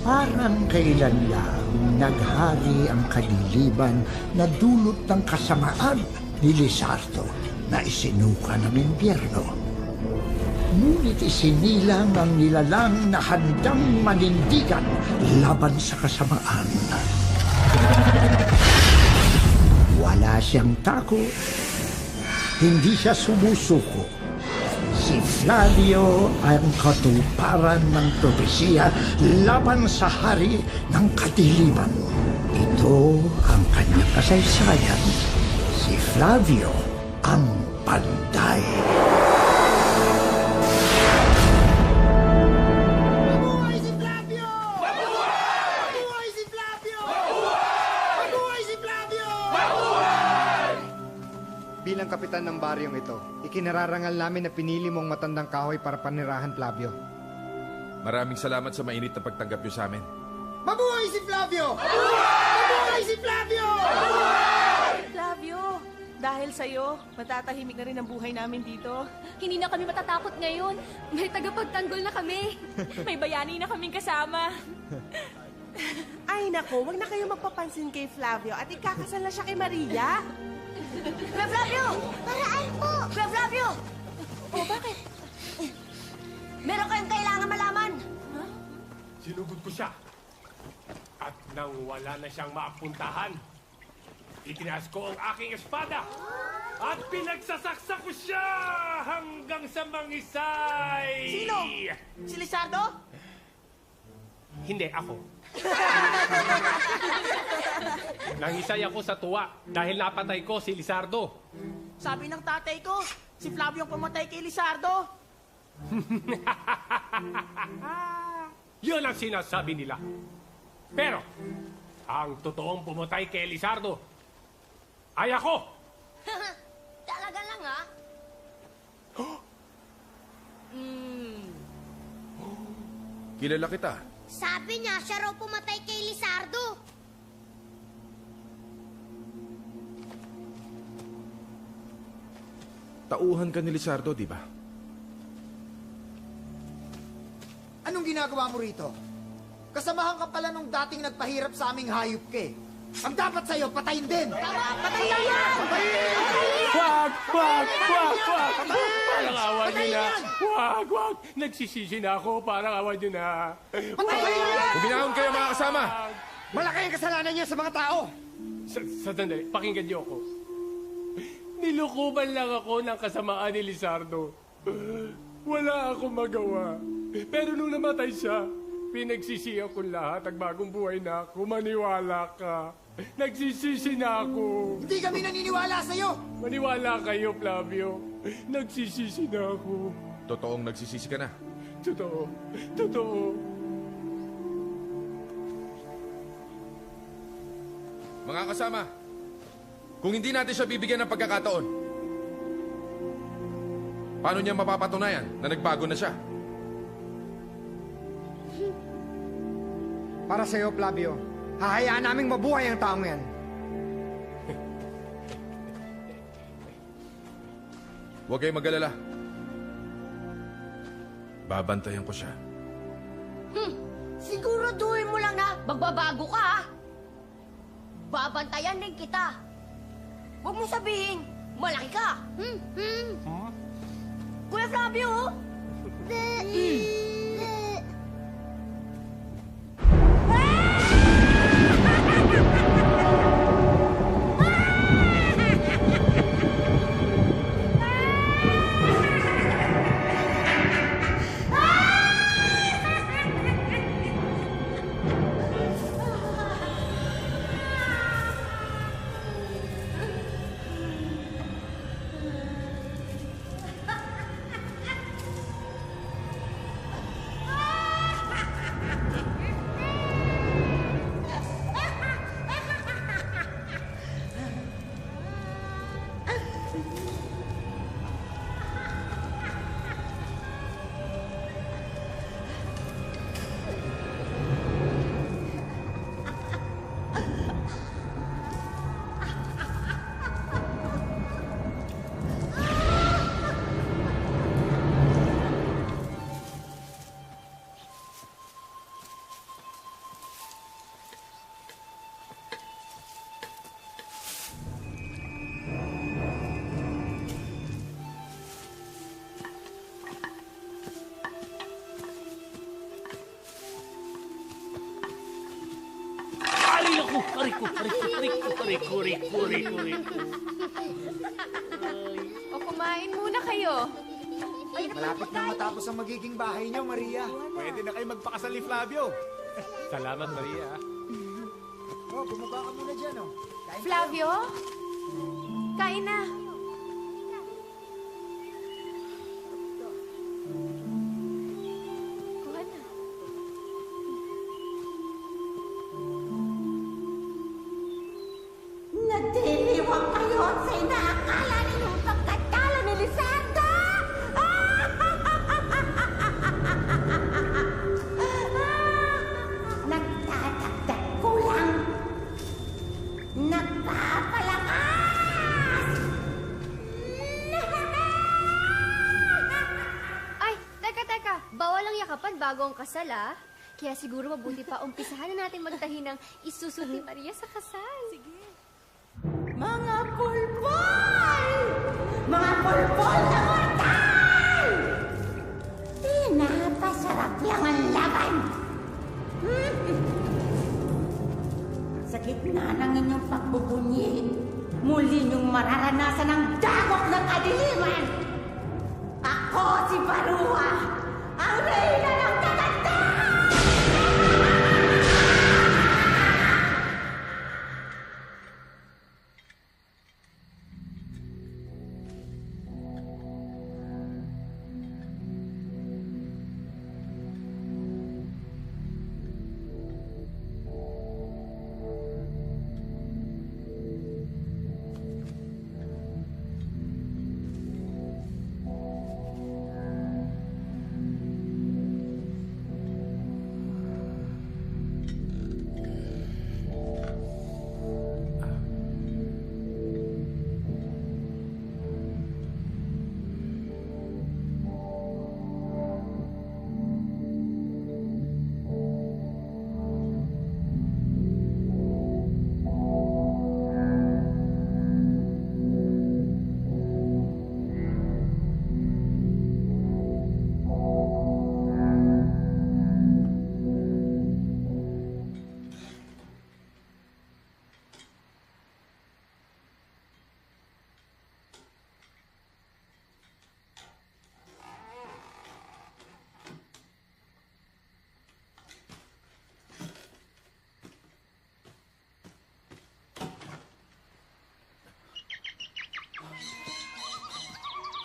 Parang kailan lang naghari ang kadiliban na dulot ng kasamaan ni Lizardo na isinuka ng impyerno. Ngunit isinilang ang nilalang na handang manindigan laban sa kasamaan. Wala siyang takot, hindi siya sumusuko. Si Flavio ang katuparan ng propesiya laban sa hari ng kadiliman. Ito ang kanyang kasaysayan. Si Flavio ang Panday. Mabuhay si Flavio! Mabuhay si Flavio! Mabuhay si Flavio! Bilang kapitan ng baryong ito, ikinararangal namin na pinili mong matandang kahoy para panirahan Flavio. Maraming salamat sa mainit na pagtanggap niyo sa amin. Mabuhay si Flavio! Mabuhay si Flavio! Flavio, dahil sa'yo, matatahimik na rin ang buhay namin dito. Hindi na kami matatakot ngayon. May tagapagtanggol na kami. May bayani na kaming kasama. Ay nako, wag na kayo magpapansin kay Flavio at ikakasal na siya kay Maria. Kuya Flavio! Paraan po! Kuya Flavio! Oh, bakit? Meron kayong kailangan malaman. Sinugod ko siya. At nang wala na siyang maapuntahan, itinaas ko ang aking espada at pinagsasaksak ko siya hanggang sa mangisay. Sino? Si Lizardo? Hindi, ako. Nangisay ako sa tuwa dahil napatay ko si Lizardo. Sabi ng tatay ko, si Flavio ang pumatay kay Lizardo. Yun ang sinasabi nila. Pero, ang totoong pumatay kay Lizardo ay ako. Talaga lang, ha? Kilala kita. Sabi niya, siya raw pumatay kay Lizardo. Tauhan ka ni Lizardo, di ba? Anong ginagawa mo rito? Kasamahan ka pala nung dating nagpahirap sa aming hayop ka eh. Ang dapat sa'yo, patayin din! Patay na yan! Wag! Parang awa niyo na. Wag! Nagsisisi na ako. Parang awa niyo na. Kuminahon kayo mga kasama! Malaki ang kasalanan niya sa mga tao! Sandali, pakinggan niyo ako. Nilukuban lang ako ng kasamaan ni Lizardo. Wala akong magawa. Pero nung namatay siya, pinagsisihan ko lahat. Nagbagong buhay na ako. Maniwala ka. Nagsisisi na ako. Hindi kami naniniwala sa'yo! Maniwala kayo, Flavio. Nagsisisi na ako. Totoong nagsisisi ka na. Totoo. Mga kasama, kung hindi natin siya bibigyan ng pagkakataon, paano niya mapapatunayan na nagbago na siya? Para sa'yo, Flavio, hahayaan naming mabuhay ang taong yan. Huwag kayong mag-alala. Babantayan ko siya. Siguraduhin mo lang na magbabago ka, ha? Babantayan din kita. Huwag mo sabihin, malaki ka. Kuya Flavio, O kumain muna kayo. Malapit na matapos ang magiging bahay niyo, Maria. Pwede na kayo magpakasal ni Flavio. Salamat, Maria. Oh, bumaba ka muna dyan, oh. Flavio? Kain na. Kuha na. Nagdiriwang kayo sa inaakala ninyong pagkatalo ni Lizardo! Nagtatagdag kulang! Nagpapalakas! Ay, teka. Bawal ang yakapan bago ang kasal, ah. Kaya siguro mabuti pa umpisahan na natin magtahi ng isusunod ni Maria sa kasal. Sige. Mga pulpol! Mga pulpol na mortal! Pinapasarap lang ang laban! Sa gitna ng inyong pagbubunyi, muli niyong mararanasan ang dagok ng kadiliman! Ako si Barua, ang reyna ng kagandahan!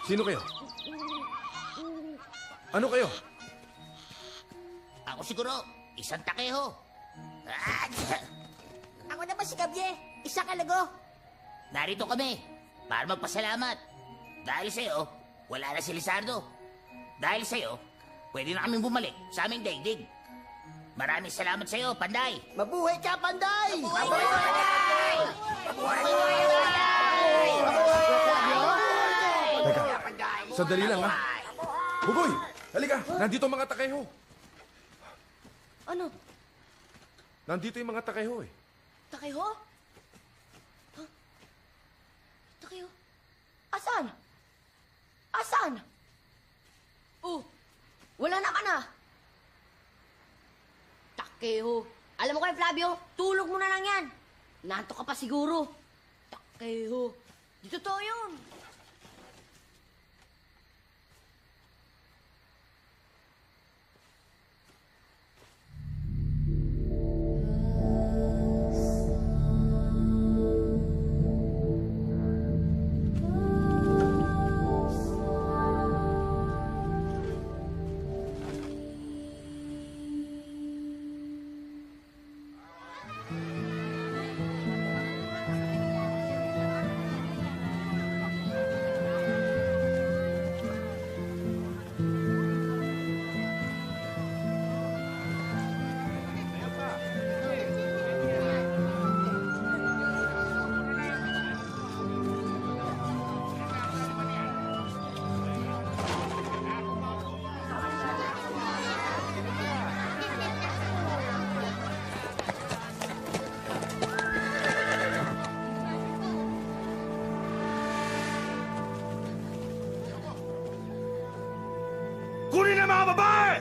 Sino kayo? Ano kayo? Ako siguro, isang takeho. Ako naman si Kabye, isang kalago. Narito kami para magpasalamat. Dahil sa'yo, wala na si Lizardo. Dahil sa'yo, pwede na kami bumalik sa aming daigdig. Maraming salamat sa'yo, Panday. Mabuhay ka, Panday! Mabuhay ka, Panday! Mabuhay ka, Panday! Teka, sandali lang ha. Bugoy! Halika! Nandito ang mga takeho. Ano? Nandito yung mga takeho eh. Takeho? Huh? Takeho? Asan? Asan? Oh, wala na ka na. Takeho. Alam mo kayo, Flavio, tulog mo na lang yan. Nanto ka pa siguro. Takeho. Di totoo yun. Kunin ang mga babae!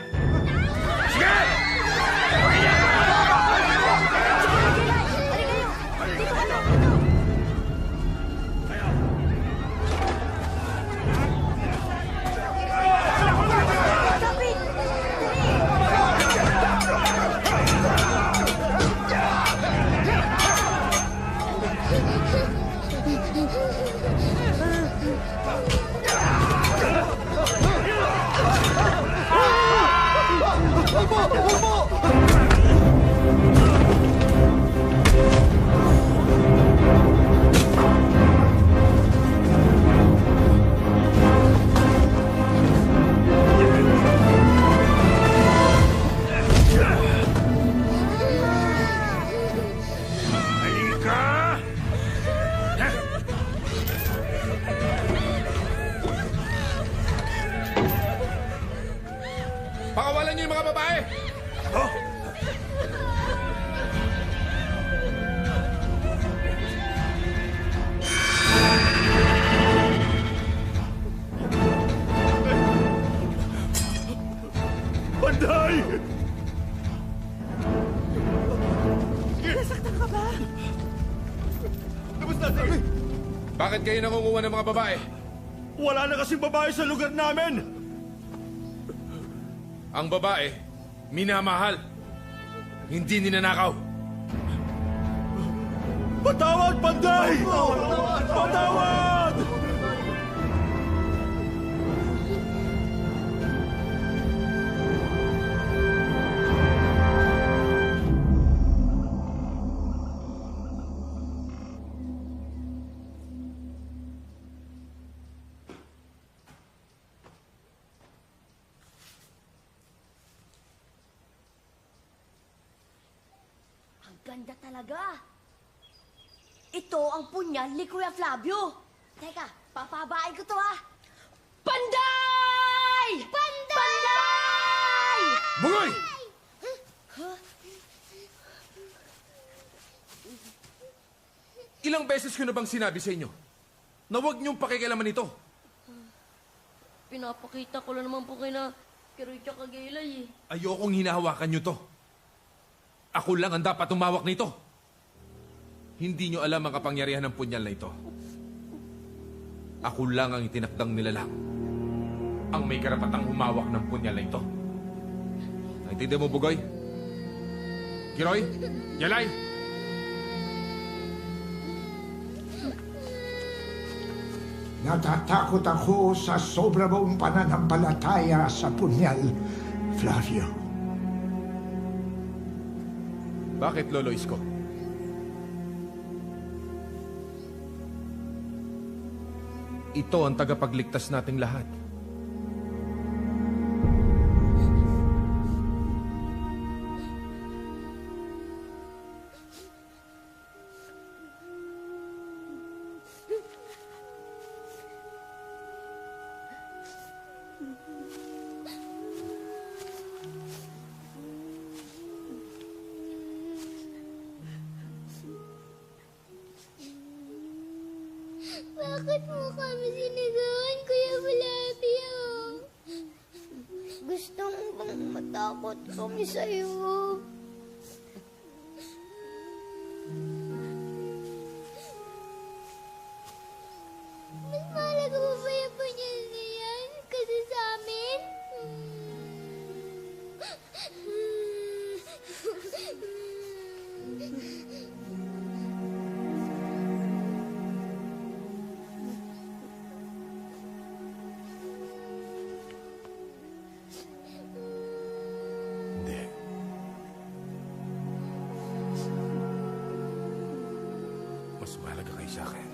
Sige! Halika ka ba? Tapos natin! Bakit kayo nangunguha ng mga babae? Wala na kasing babae sa lugar namin! Ang babae, minamahal. Hindi ninanakaw. Patawad, Panday! Patawad! Ang ganda talaga. Ito ang punyal ni Kuya Flavio. Teka, papabain ko to ha. Panday! Panday! Bugoy! Ilang beses ko na bang sinabi sa inyo na huwag niyong pakikialaman ito? Pinapakita ko lang naman po kay na Kiroy tsaka Gaylay eh. Ayokong hinahawakan niyo to. Ako lang ang dapat tumawak nito. Hindi niyo alam ang kapangyarihan ng punyal na ito. Ako lang ang itinakdang nilalang. Ang may karapatang humawak ng punyal na ito. Naintindihan mo, Bugoy? Kiroy? Yalay? Natatakot ako sa sobra mong pananampalataya sa punyal, Flavio. Bakit, Lolo Isko? Ito ang tagapagligtas nating lahat. Bakit mo kami sinigawan, Kuya Flavio? Gusto mo bang matakot kami sa'yo? Mas mahalaga mo ba yung punyal na yan kasi sa amin? Hindi. Mas mahalaga kayo sa akin.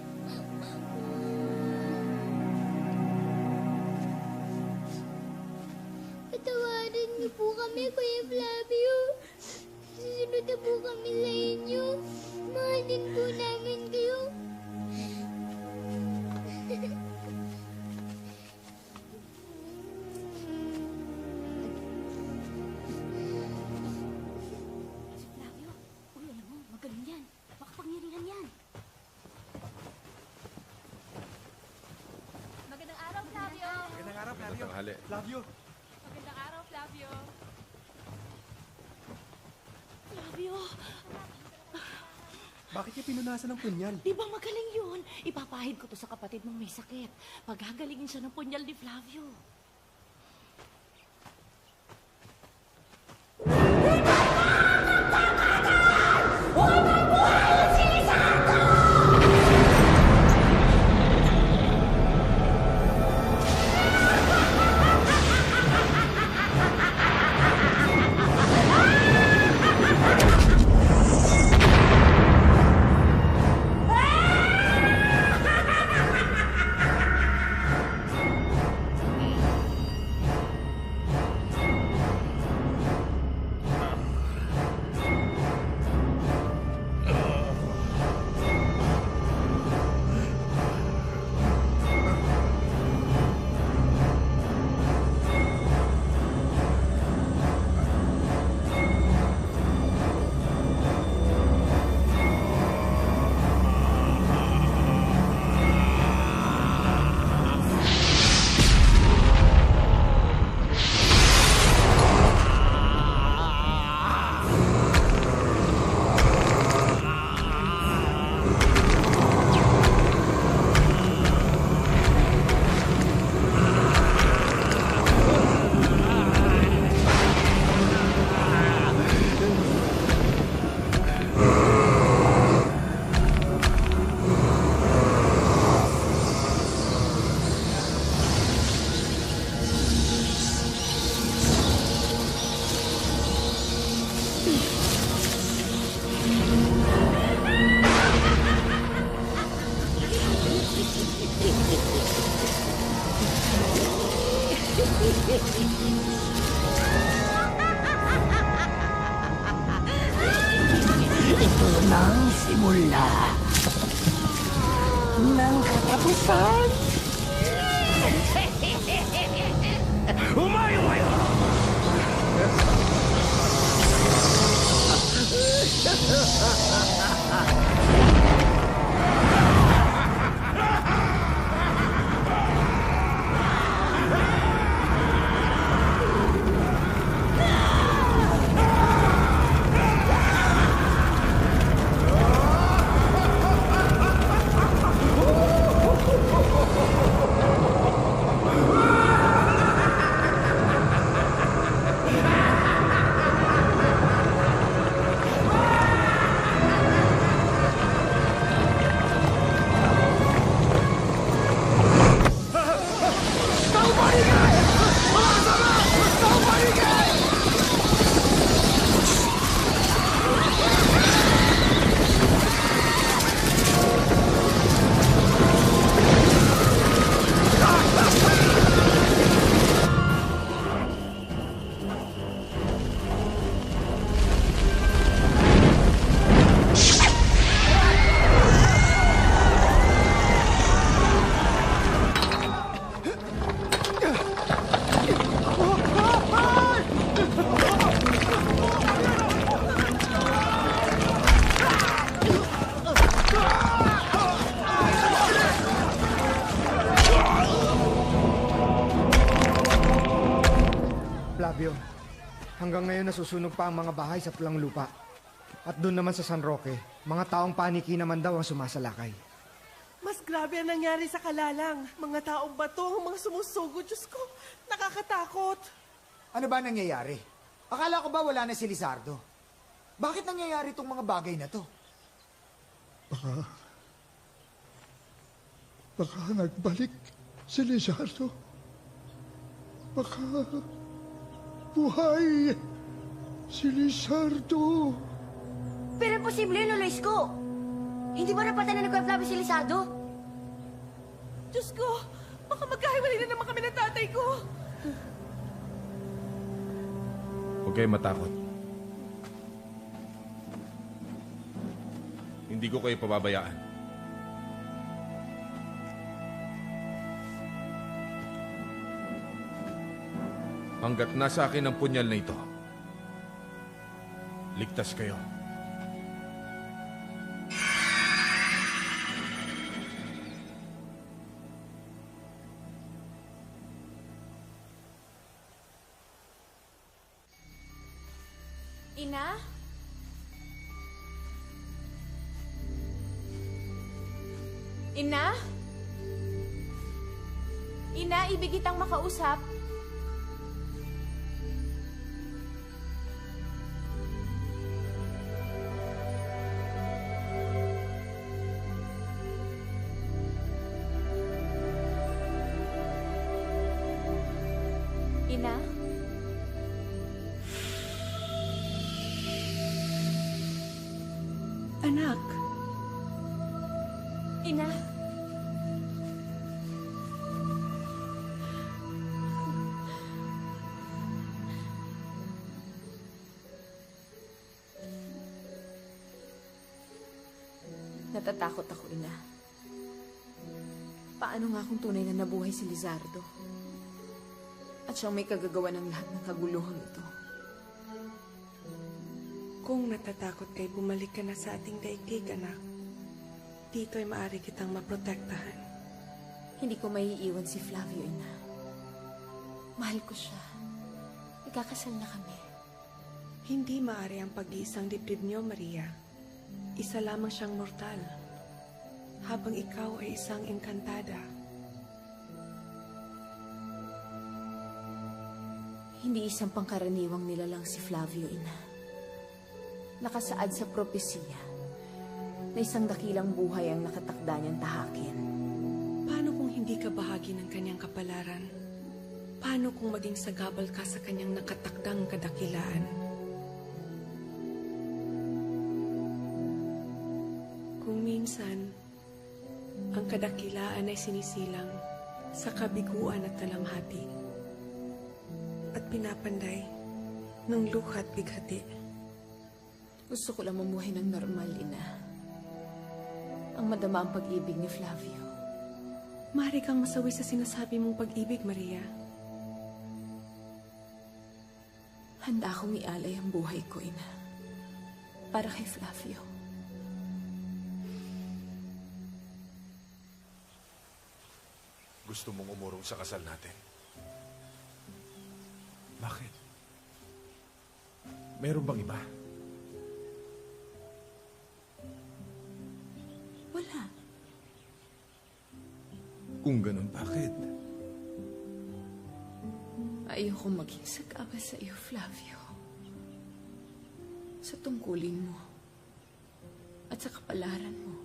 Patawarin niyo po kami, Kuya Flavio. Susunod na po kami sa inyo. Mahal din po namin kayo. Flavio, uy, alam mo, magaling yan. Makapangyarihan yan. Magandang araw, Flavio. Magandang araw, Flavio. Tanghali. Flavio, Magandang araw, Flavio. Flavio, bakit niya pinunasan ng punyal? di ba magaling yun? Ipapahid ko to sa kapatid mong may sakit. Paghagalingin siya ng punyal ni Flavio. ang simula ng katapusan. Umayo kayo! Flavio, hanggang ngayon nasusunog pa ang mga bahay sa pulang lupa. At doon naman sa San Roque, mga taong paniki naman daw ang sumasalakay. Mas grabe ang nangyari sa Kalalang. Mga taong bato, ang mga sumusugod. Diyos ko, nakakatakot. Ano ba nangyayari? Akala ko ba wala na si Lizardo? Bakit nangyayari itong mga bagay na to? Baka nagbalik si Lizardo. Baka buhay si Lizardo. Pero posible yun, Lois ko. Hindi ba napatay na ni Kuya Flavio si Lizardo? Diyos ko, baka magkahiwalay na naman kami ng tatay ko. Huwag kayo matakot. Hindi ko kayo pababayaan. Hanggat nasa akin ang punyal na ito, ligtas kayo. Ina? Ina? Ina, ibig kitang makausap. Ina? Anak. Ina? Natatakot ako, Ina. Paano nga kung tunay na nabuhay si Lizardo? At siyang may kagagawa ng lahat ng kaguluhang ito. Kung natatakot kay bumalik ka na sa ating daigdig, anak. Dito ay maaari kitang maprotektahan. Hindi ko maiiwan si Flavio, Ina. Mahal ko siya. Ikakasal na kami. Hindi maaari ang pag-iisang dibdib niyo, Maria. Isa lamang siyang mortal. Habang ikaw ay isang engkantada. Hindi isang pangkaraniwang nilalang si Flavio, Ina. Nakasaad sa propesiya na isang dakilang buhay ang nakatakda niyang tahakin. Paano kung hindi ka bahagi ng kanyang kapalaran? Paano kung maging sagabal ka sa kanyang nakatakdang kadakilaan? Kung minsan, ang kadakilaan ay sinisilang sa kabiguan at talamhati at pinapanday ng luha at bighati. Gusto ko lang mamuhay ng normal, Ina. madama ang pag-ibig ni Flavio. Maaari kang masawi sa sinasabi mong pag-ibig, Maria. Handa akong ialay ang buhay ko, Ina. Para kay Flavio. Gusto mong umurong sa kasal natin? Bakit? Meron bang iba? Wala. Kung ganun, bakit? Ayoko maging sagaba sa iyo, Flavio. Sa tungkulin mo. At sa kapalaran mo.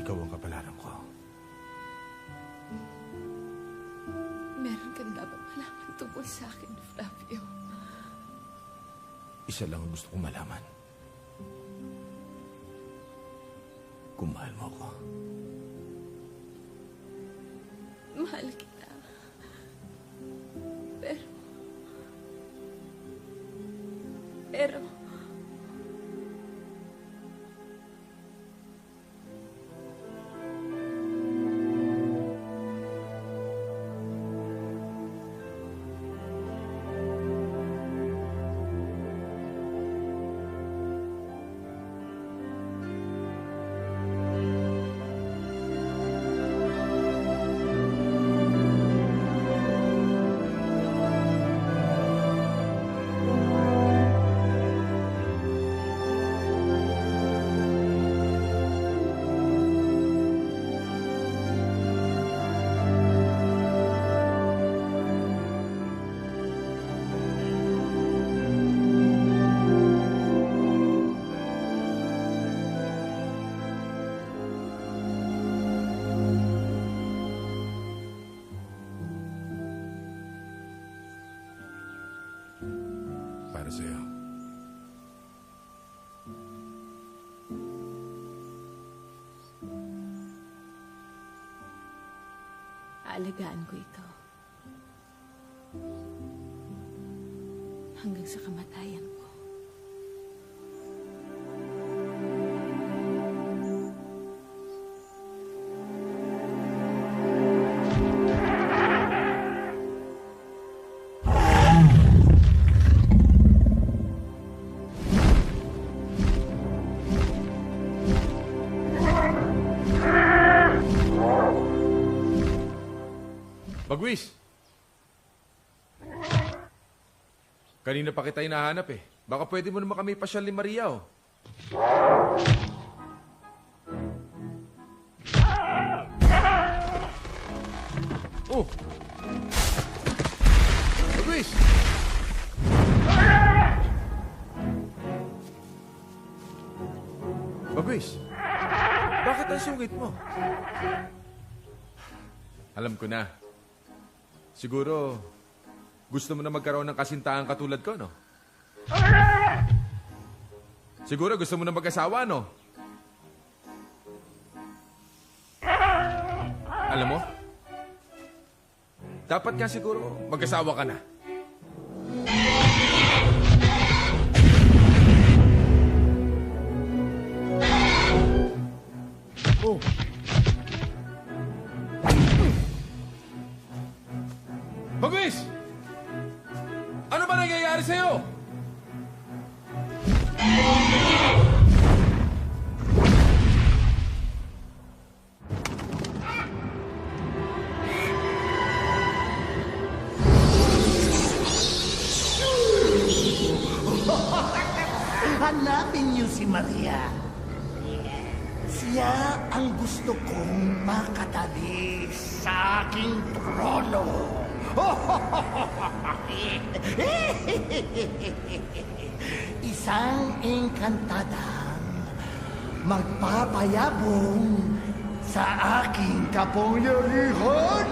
Ikaw ang kapalaran ko. Meron kang dapat malaman tungkol sa akin, Flavio. Isa lang ang gusto kong malaman. Kung mahal mo ako. Mahal kita. Pero... Para sa'yo. Aalagaan ko ito. Hanggang sa kamatayan ko. Bagwis! Kanina pa kita hinahanap eh. Baka pwede mo naman kami pasyal ni Maria oh. Oh! Bagwis! Bagwis! Bakit ang sungit mo? Alam ko na. Siguro, gusto mo na magkaroon ng kasintahan katulad ko, no? Siguro gusto mo na mag-asawa, no? Alam mo, dapat nga siguro mag-asawa ka na. Oh! Bagwis! Ano ba nangyayari sa'yo? Hanapin niyo si Maria. Siya ang gusto kong makatabi sa aking trono. Isang engkantadang magpapayabong sa aking kapangyarihan.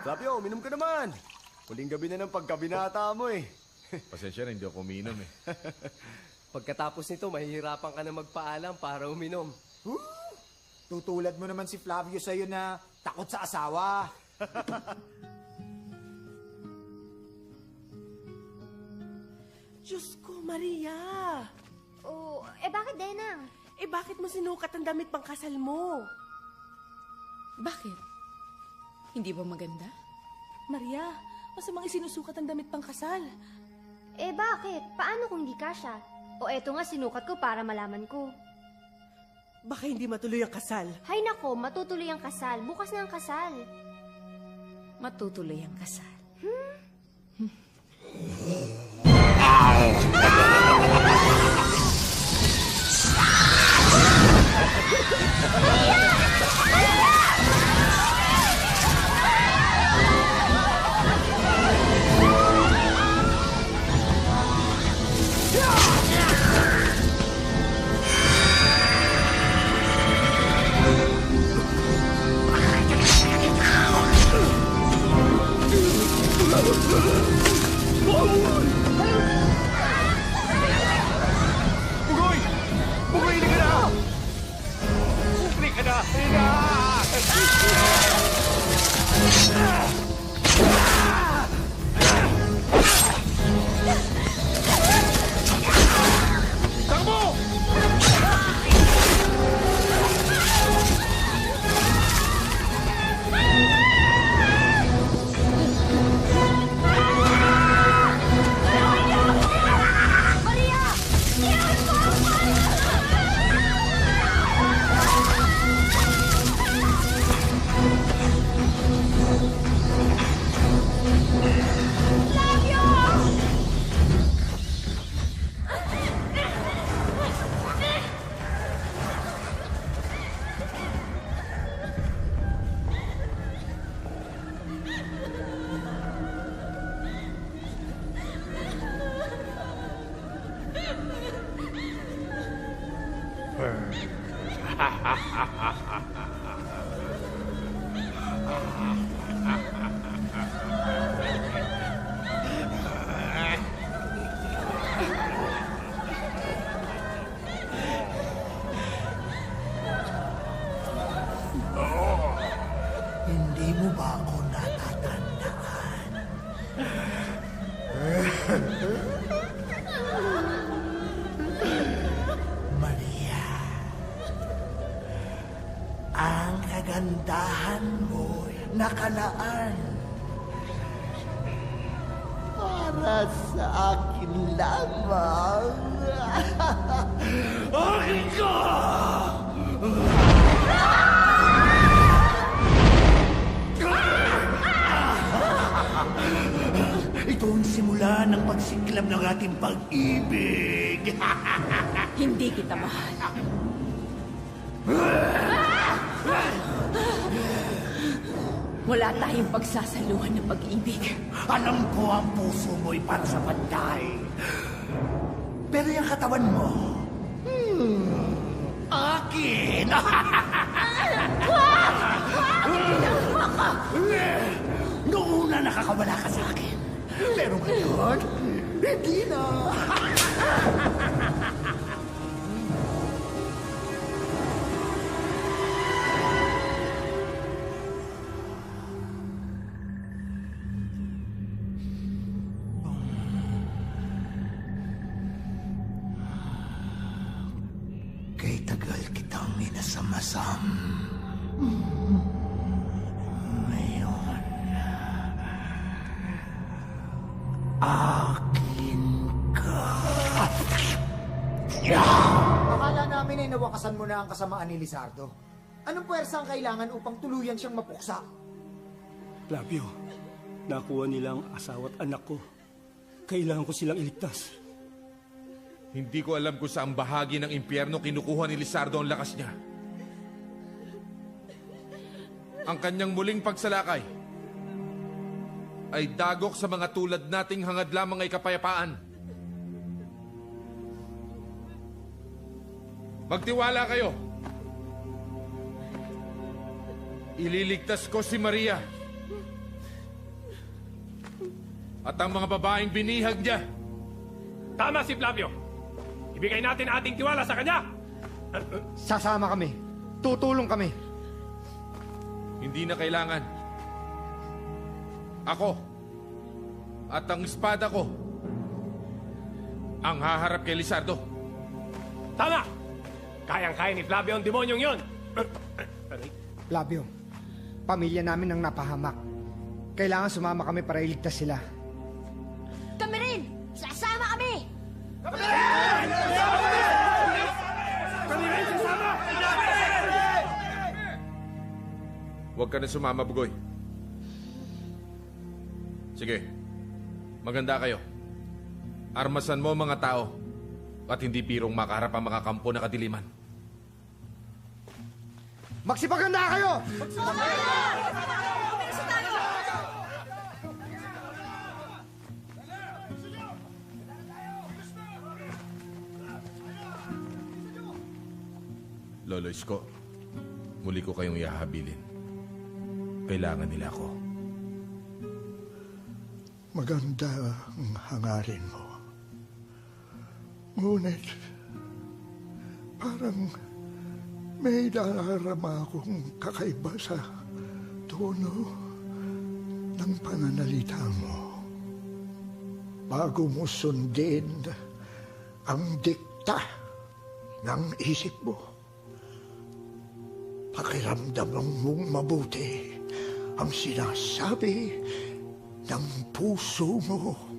Flavio, uminom ka naman. Huling gabi na ng pagkabinata mo eh. Pasensya na, hindi ako umiinom eh. Pagkatapos nito, mahihirapan ka na magpaalam para uminom. Tutulad mo naman si Flavio sa'yo na takot sa asawa. Diyos ko, Maria! Oh, bakit, Denang? Bakit mo sinukat ang damit pang kasal mo? Bakit? Hindi ba maganda? Maria, masamang isinusukat ang damit pang kasal. Bakit? Paano kung di kasya? O eto nga, sinukat ko para malaman ko. Baka hindi matuloy ang kasal. Hay nako, matutuloy ang kasal. Bukas na ang kasal. Matutuloy ang kasal. Bugoy! Bugoy, hindi ka na! Hindi ka na! Hindi na! Takbo! Hindi mo ba ako natatandaan? Maria, ang kagandahan mo'y nakalaan. Para sa akin lamang. Akin ka! Ito ang simula ng pagsiklam ng ating pag-ibig. Hindi kita mahal. Wala tayong pagsasaluhan ng pag-ibig. Alam ko ang puso mo'y para sa pantay. Pero yung katawan mo, akin! Noong una nakakawala ka sa akin. Pero ngayon, hindi na. Kay tagal kitang minasamasam. Ngayon, akin ka. Akala namin ay nawakasan mo na ang kasamaan ni Lizardo. Anong puwersa ang kailangan upang tuluyan siyang mapuksa? Flavio, nakuha nila ang asawa at anak ko. Kailangan ko silang iligtas. Hindi ko alam kung saan bahagi ng impyerno kinukuha ni Lizardo ang lakas niya. Ang kanyang muling pagsalakay ay dagok sa mga tulad nating hangad lamang ay kapayapaan. Magtiwala kayo. Ililigtas ko si Maria at ang mga babaeng binihag niya. Tama si Flavio. Ibigay natin ating tiwala sa kanya. Sasama kami. Tutulong kami. Hindi na kailangan. Ako at ang espada ko ang haharap kay Lizardo. Tama! Kayang-kaya ni Flavio ang demonyong yon. Flavio, pamilya namin ang napahamak. Kailangan sumama kami para iligtas sila. Kami rin! Sasama kami! Huwag ka na sumama, Bugoy. Sige, maganda kayo. Armasan mo mga tao at hindi pirong makaharap ang mga kampo na kadiliman. Magsipaganda kayo! Lolo Isko, muli ko kayong ihahabilin. Kailangan nila ako. Maganda ang hangarin mo. Ngunit, parang may darama akong kakaiba sa tono ng pananalita mo. Bago mo sundin ang dikta ng isip mo, pakiramdam mong mabuti ang sinasabi ng puso mo.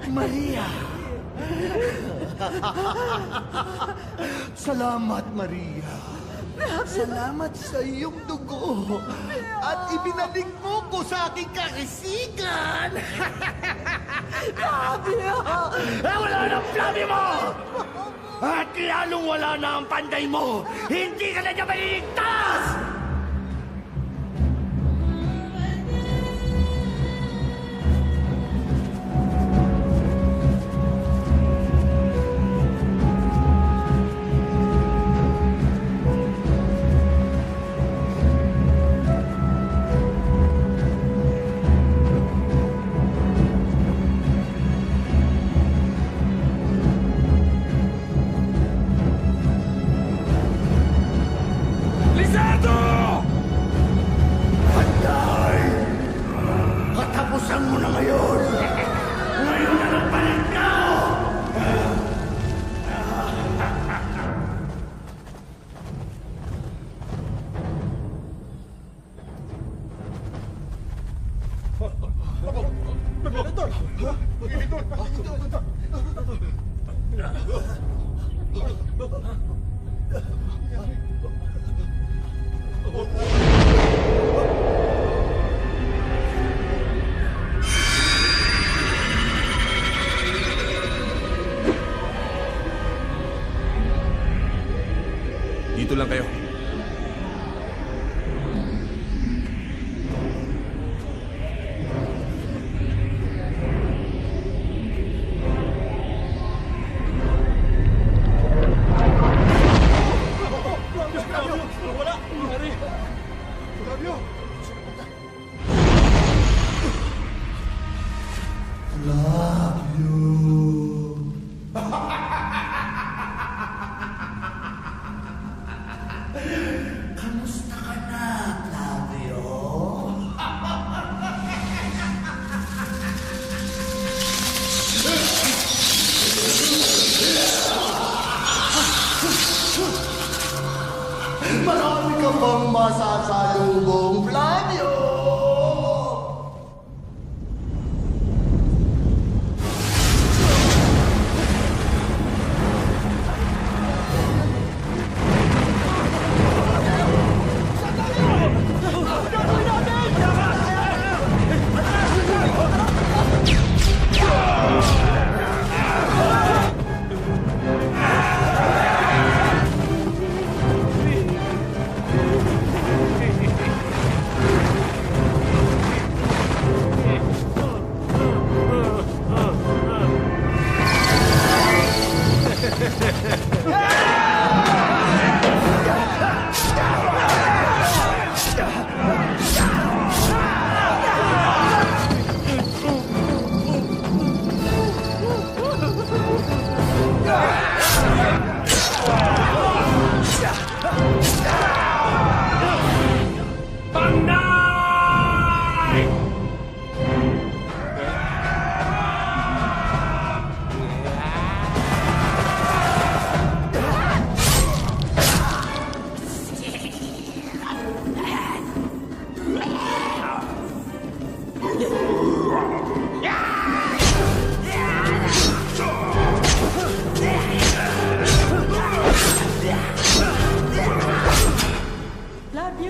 Maria! Salamat, Maria. Salamat sa iyong dugo. At ibinalik mo ko sa aking kakisigan. Flavio! Wala na ang Flavio mo! At lalong wala na ang panday mo. Hindi ka na niya maliligtas! Katapusan mo na ngayon! Ngayon na nagpalit ka! Dito lang kayo. Kamusta ka na, Flavio? Marami ka bang masasalubong, Flavio?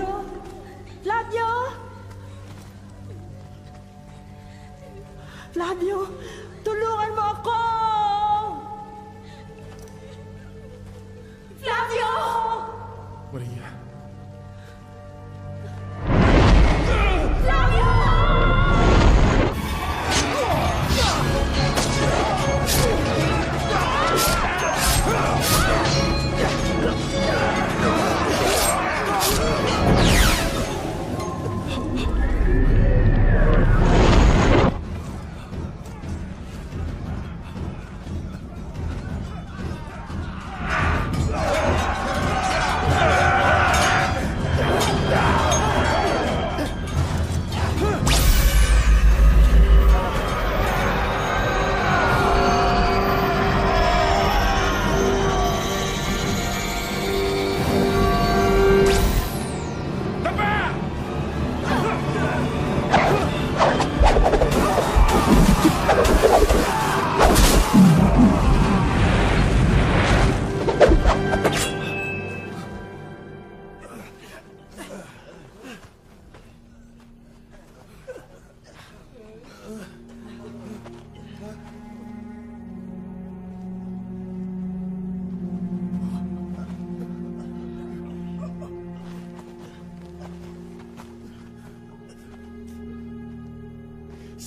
Flavio! Flavio! Flavio! Tulungan mo ako! Flavio! Maria. Flavio!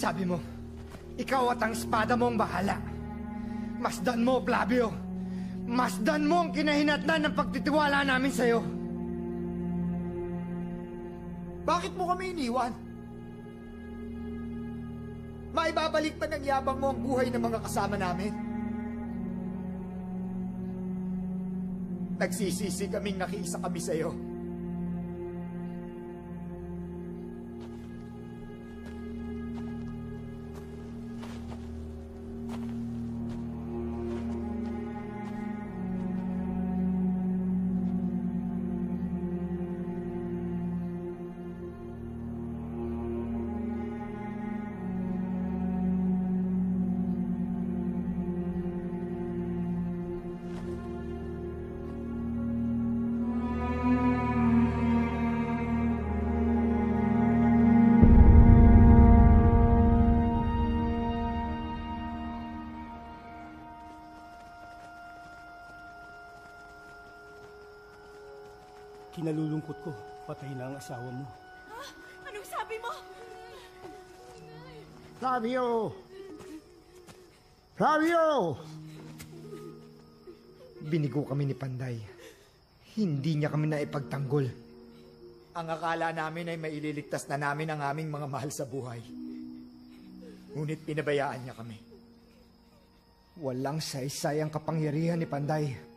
Sabi mo, ikaw at ang espada mo ang bahala. Masdan mo, Flavio. Masdan mo ang kinahinatnan ng pagtitiwala namin sa'yo. Bakit mo kami iniwan? Maibabalik pa ng yabang mo ang buhay ng mga kasama namin? Nagsisisi kaming nakiisa kami sa'yo. Kinalulungkot ko, patay na ang asawa mo. Anong sabi mo? Flavio! Flavio! Binigo kami ni Panday. Hindi niya kami naipagtanggol. Ang akala namin ay maililigtas na namin ang aming mga mahal sa buhay. Ngunit pinabayaan niya kami. Walang saysay ang kapangyarihan ni Panday.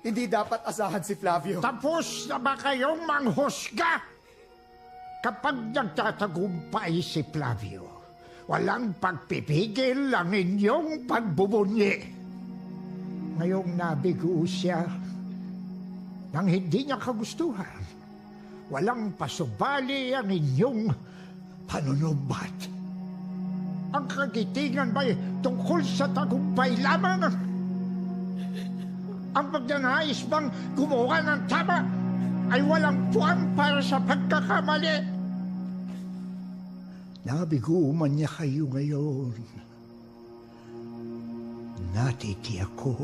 Hindi dapat asahan si Flavio. Tapos na ba kayong manghusga? Kapag nagtatagumpay si Flavio, walang pagpipigil ang inyong pagbubunyi. Ngayong nabigo siya nang hindi niya kagustuhan. Walang pasubali ang inyong panunumbat. Ang kagitingan ba'y tungkol sa tagumpay lamang? Ang pagnanais bang gumawa ng tama ay walang puwang para sa pagkakamali. Nabigo man niya kayo ngayon. Natitiyak ko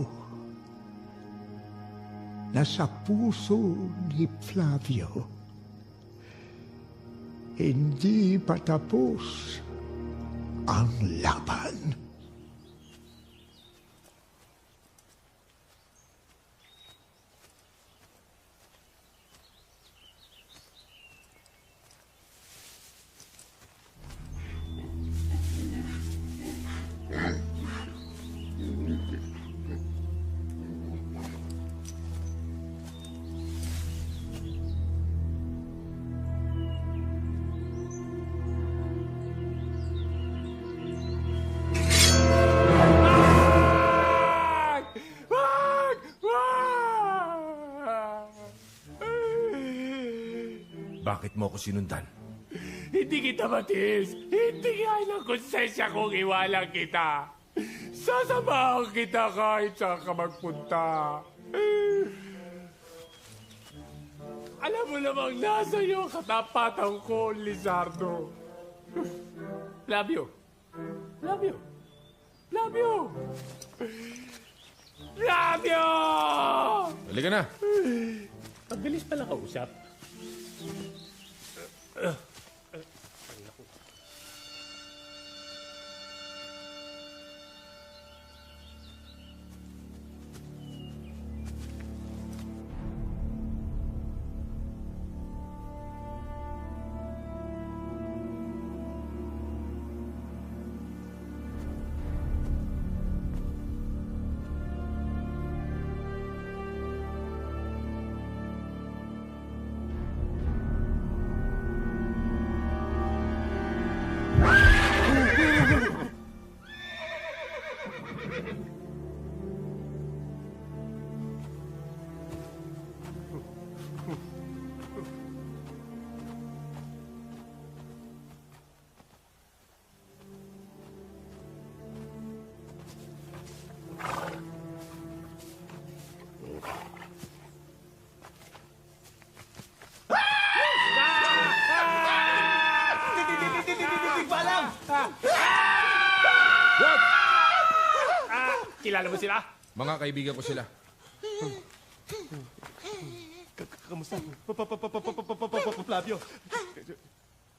na sa puso ni Flavio hindi pa tapos ang laban. Bakit mo ako sinundan? Hindi kita matiis. Hindi kaya ng konsensya kong iwalang kita. Sasamahan kita kahit saan ka magpunta. Alam mo namang nasa iyo ang katapatan ko, Lizardo. Flavio. Flavio. Flavio! Flavio! Halika na. Ang bilis pala kausap. Kilala mo sila? Mga kaibigan ko sila. Kamusta? Flavio.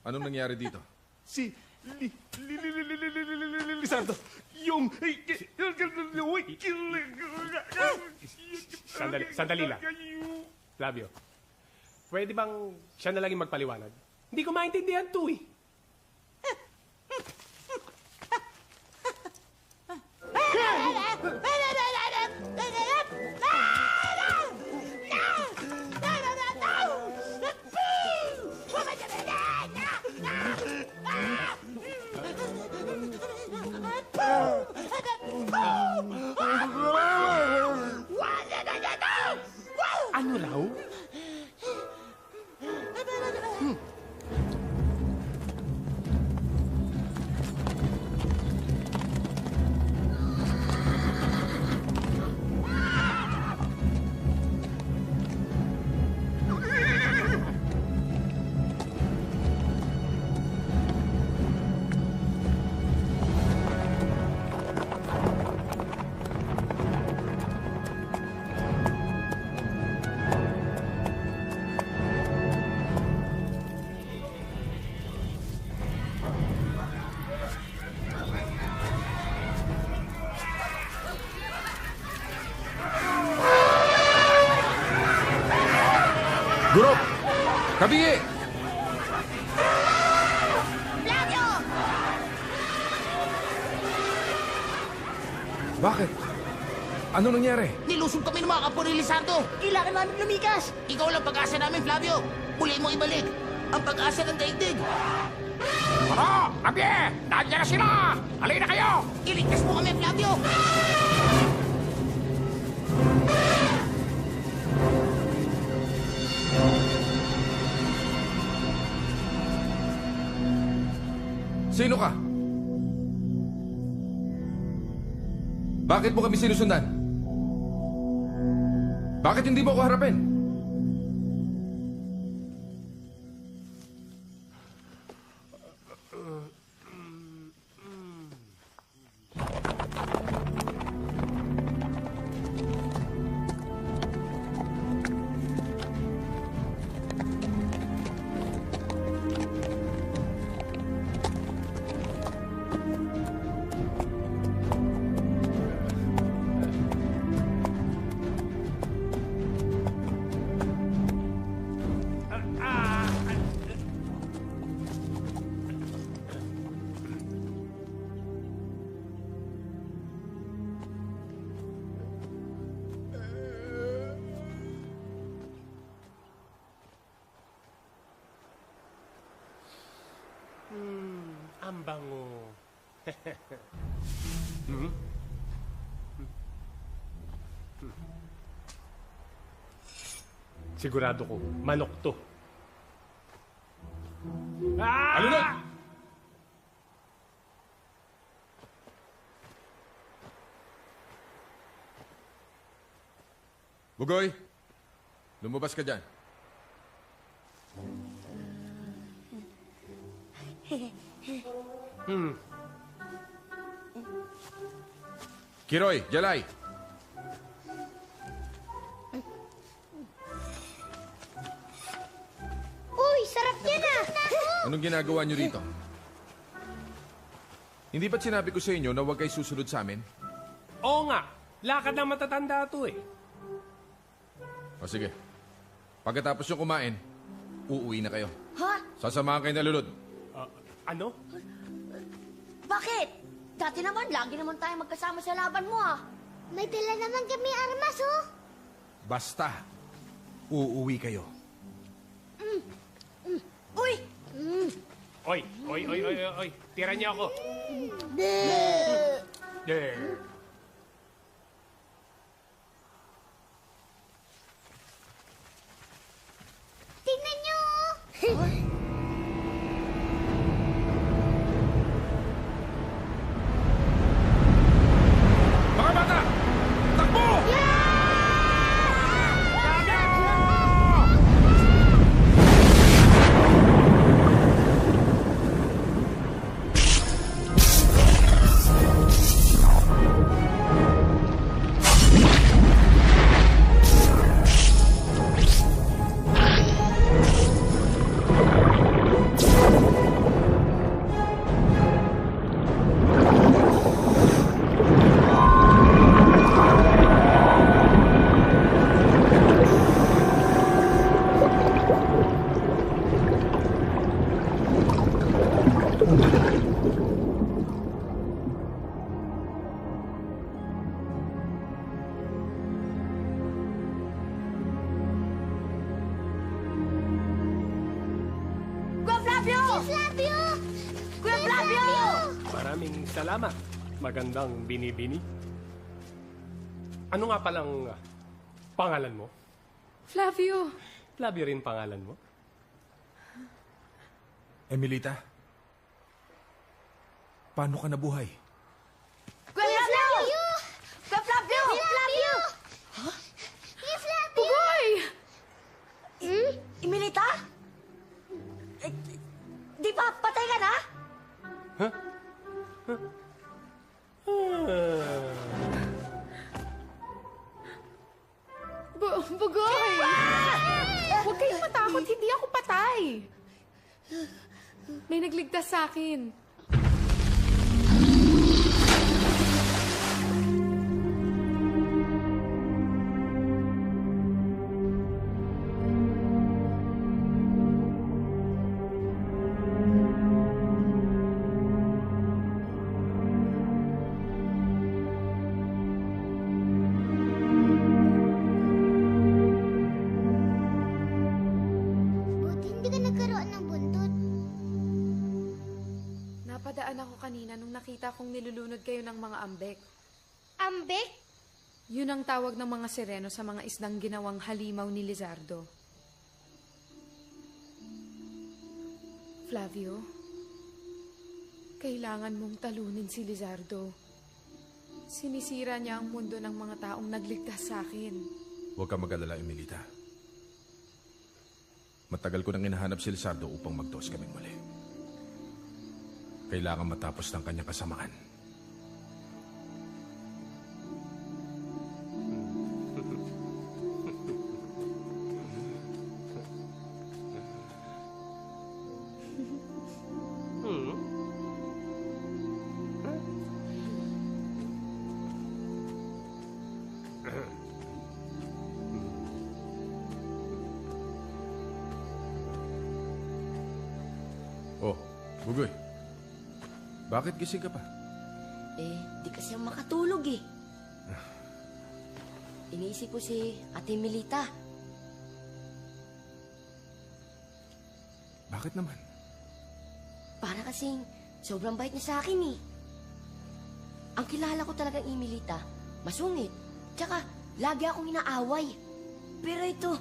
Anong nangyari dito? Si Lizardo. Yung... Sandali lang. Flavio, pwede bang siya na lang yung magpaliwanag? Hindi ko maintindihan to eh. Ano raw? Gurop! Kabingi! Flavio! Bakit? Ano nangyari? Nilusog kami ng mga kapwa ni Lizardo. Kailangan namin lumikas. Ikaw lang pag-asa namin, Flavio. Muli mo ibalik ang pag-asa ng daigdig. Ano? Abye! Nandiyan na sila! Halina kayo! Iligtas mo kami, Flavio! Sino ka? Bakit mo kami sinusundan? Bakit hindi mo ako harapin? Ang bango. Sigurado ko, manok to. Ano na? Bugoy, lumabas ka dyan. Kiroy, Jalay! Uy, sarap yan ah! Anong ginagawa niyo rito? Hindi ba't sinabi ko sa inyo na huwag kayo susunod sa amin? Oo nga, lakad ng matatanda to eh. O sige. Pagkatapos yung kumain, uuwi na kayo. Ha? Sasamahan kayo na lulod. Ano? Bakit? Dati naman, lagi naman tayo magkasama sa laban mo ah. May dala naman kami armas oh. Basta, uuwi kayo. Uy! Oy. Tira niyo ako. There. Tingnan niyo! Mga bata! Takbo! Kuya Flavio! Flavio! Kuya Flavio! Maraming salamat. Magandang binibini. Ano nga palang pangalan mo? Flavio! Flavio rin pangalan mo? Emilita, paano ka nabuhay? Kuya Flavio! Kuya Flavio! Kuya Flavio! Kuya Flavio! Pugoy! Imilita? Di ba patay ka na? Bugoy! Huwag kayong matakot, hindi ako patay. May nagligtas sa akin. Buti hindi ka nagkaroon ng buntot. Napadaan ako kanina nung nakita kong nilulunod kayo ng mga ambek. Ambek? Yun ang tawag ng mga sireno sa mga isdang ginawang halimaw ni Lizardo. Flavio, kailangan mong talunin si Lizardo. Sinisira niya ang mundo ng mga taong nagligtas sa akin. Huwag ka mag-alala, Emilita. Matagal ko nang hinahanap si Lizardo upang magdos kami muli. Kailangan matapos ng kanyang kasamaan. Oh, Bugoy. Bakit gising ka pa? Di kasi ako makatulog eh. Iniisip ko si Ate Milita. Bakit naman? Para kasing sobrang bait niya sa akin eh. Ang kilala ko talagang Emilita, masungit. Tsaka, lagi akong inaaway. Pero ito,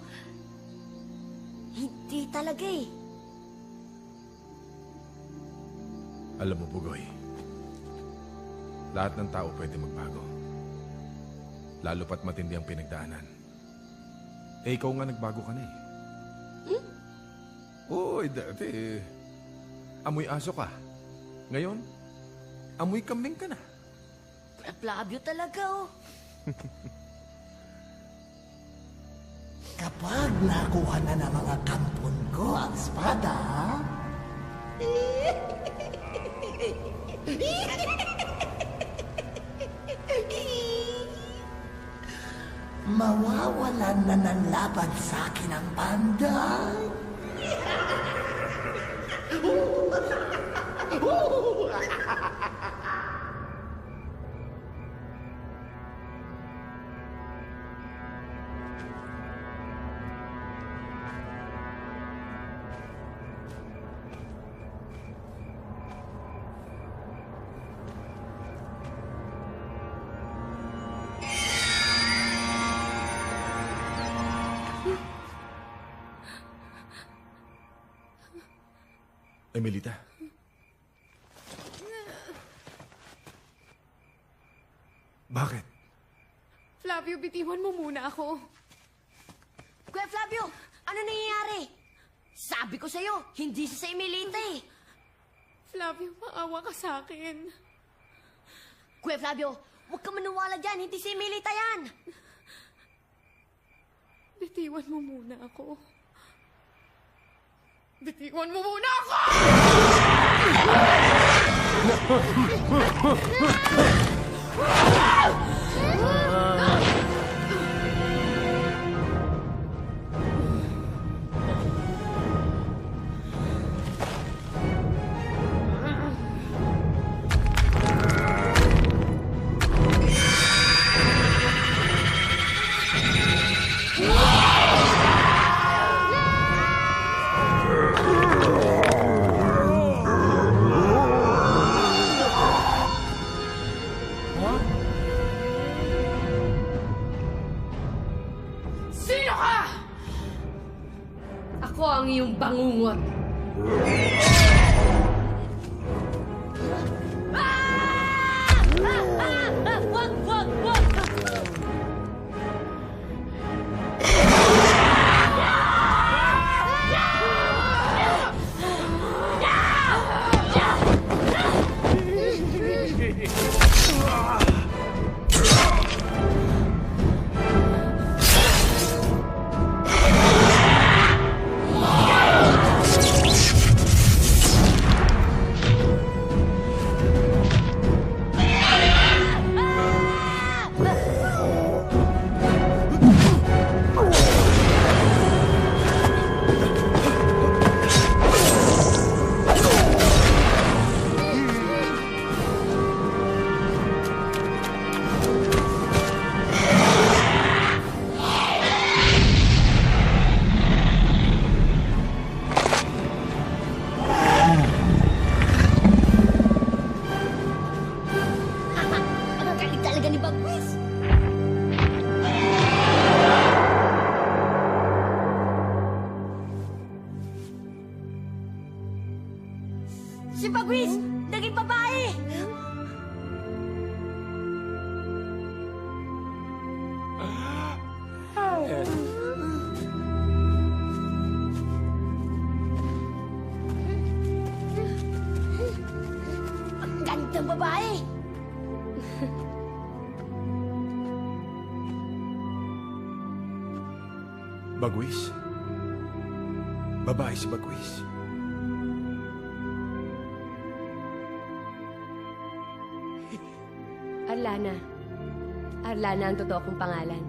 hindi talaga eh. Alam mo, Bugoy, lahat ng tao pwede magbago. Lalo pat matindi ang pinagdaanan. Ikaw nga nagbago ka na eh. Oo, dati amoy aso ka. Ngayon, amoy kambing ka na. Flavio talaga, oh. Kapag nakuha na ng mga kampon ko ang espada, mawawalan na ng laban sa akin ang panday. Emilita. Bakit? Flavio, bitiwan mo muna ako. Kuya Flavio, ano nangyayari? Sabi ko sa'yo, hindi si Emilita eh. Flavio, maawa ka sa akin. Kuya Flavio, huwag ka maniwala dyan, hindi si Emilita yan. Bitiwan mo muna ako. Bitiwan mo muna ako! Sino ka? Ako ang iyong bangungot. Wag, wag, wag! Ang galing talaga ni Bagwis! Si Bagwis, naging babae! Ang gandang babae! Bagwis? Babae si Bagwis. Arlana. Arlana ang totoo kong pangalan.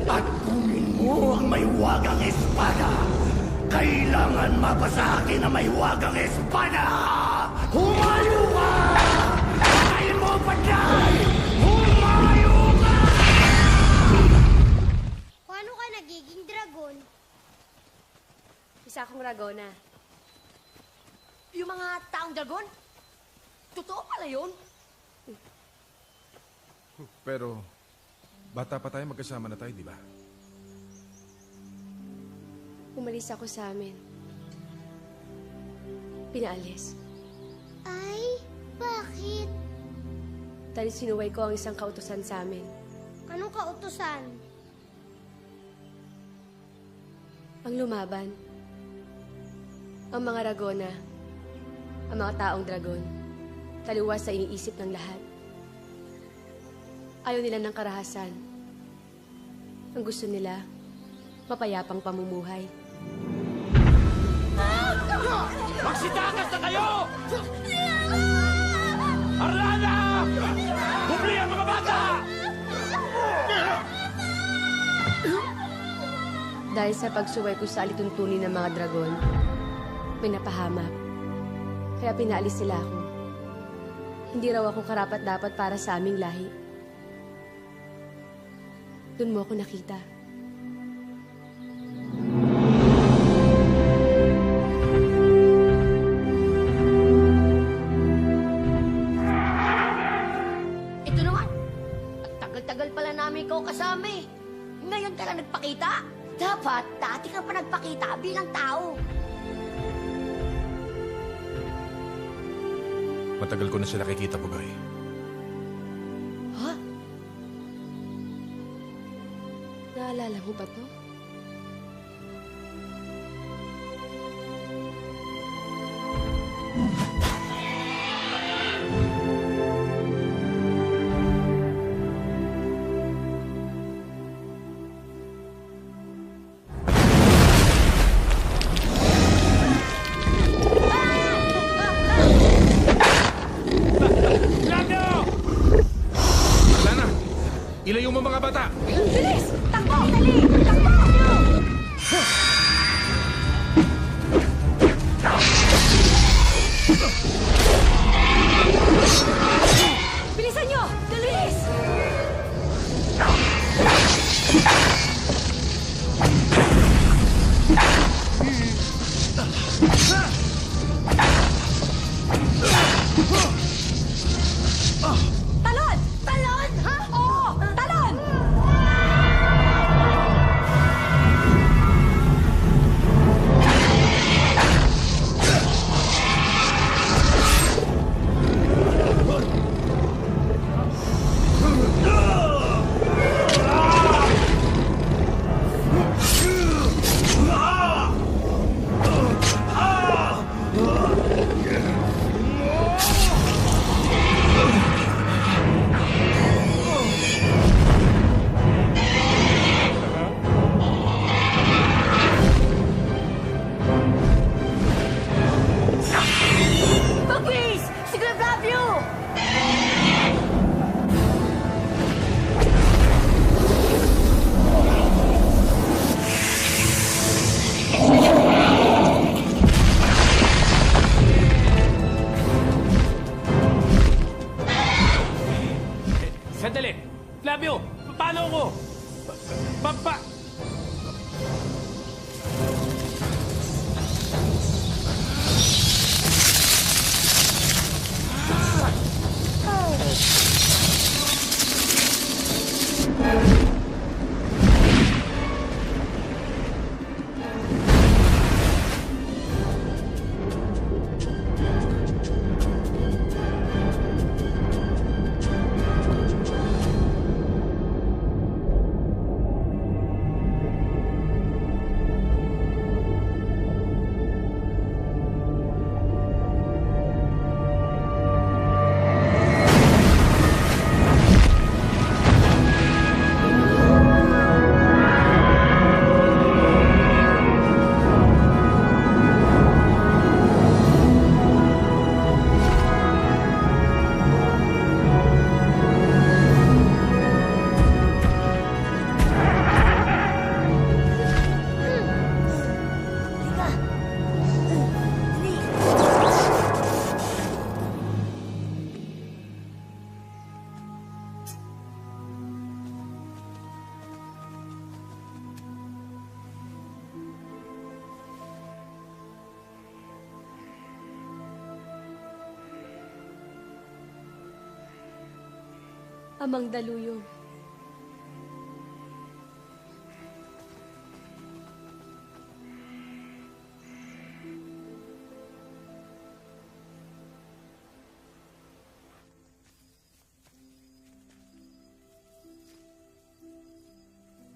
At kunin mo ang may wagang espada. Kailangan mapasa akin na may wagang espada. Humayo ka! Patayin mo, Panday! Humayo ka! Paano ka nagiging dragon? Isa akong Ragona. Yung mga taong dragon? Totoo pala yun? Pero, bata pa tayo, magkasama na tayo, di ba? Umalis ako sa amin. Pinaalis. Ay, bakit? Dahil sinuway ko ang isang kautusan sa amin. Anong kautusan? Ang lumaban. Ang mga Ragona. Ang mga taong dragon. Taliwas sa iniisip ng lahat. Ayaw nila ng karahasan. Ang gusto nila, mapayapang pamumuhay. Magsitakas na kayo! Arlana! Bumli ang mga bata! Dahil sa pagsuway ko sa alituntunin ng mga dragon, may napahamak. Kaya pinaalis nila ako. Hindi raw ako karapat-dapat para sa aming lahi. Doon mo ako nakita. Ito naman. At tagal-tagal pala namin ikaw kasama eh. Ngayon ka lang nagpakita. Dapat, dati ka pa nagpakita bilang tao. Matagal ko na siya nakikita, Bugoy. Ha? Naalala mo ba to? Lana! Ilayo mo mga bata! Bilis! Takbo! Dali! Takbo! Amang Daluyong.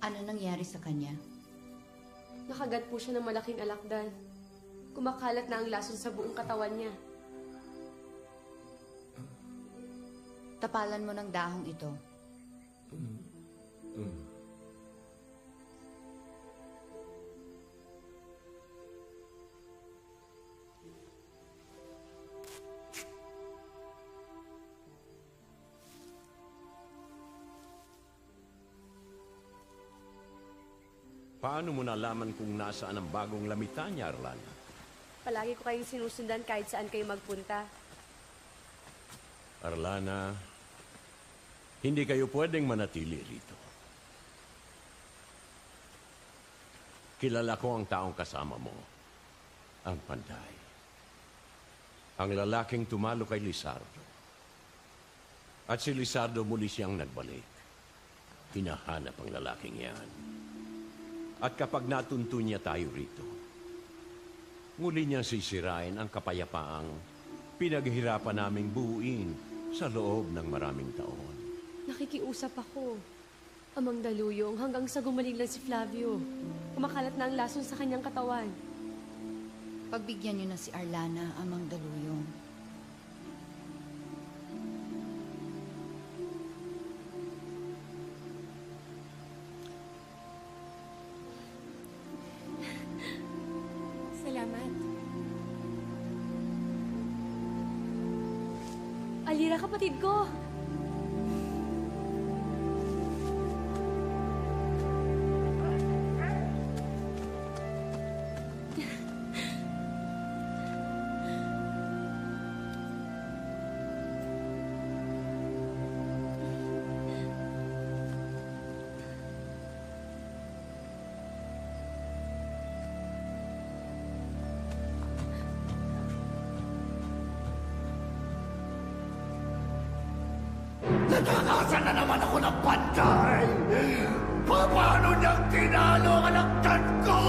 Ano nangyari sa kanya? Nakagat po siya ng malaking alakdan. Kumakalat na ang lason sa buong katawan niya. Tapalan mo ng dahong ito. Paano mo nalaman kung nasaan ang bagong lamitan niya, Arlana? Palagi ko kayong sinusundan kahit saan kayo magpunta. Arlana, hindi kayo pwedeng manatili rito. Kilala ko ang taong kasama mo, ang Panday. Ang lalaking tumalo kay Lizardo. At si Lizardo muli siyang nagbalik. Hinahanap ang lalaking yan. At kapag natuntun niya tayo rito, muli niyang sisirain ang kapayapaang pinaghirapan naming buuin sa loob ng maraming taon. Nakikiusap ako. Amang Daluyong, hanggang sa gumaling lang si Flavio. Kumakalat na ang lason sa kanyang katawan. Pagbigyan niyo na si Arlana, Amang Daluyong. Salamat. Alira, kapatid ko! Natakasan na naman ako ng Panday! Paano niyang tinalo ang alakdan ko?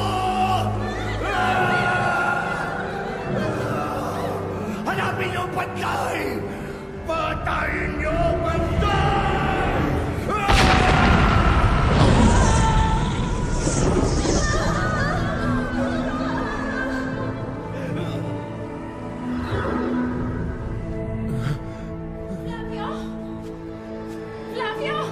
Hanapin niyo ang Panday! Patayin niyo ang Panday! Flavio! Maria.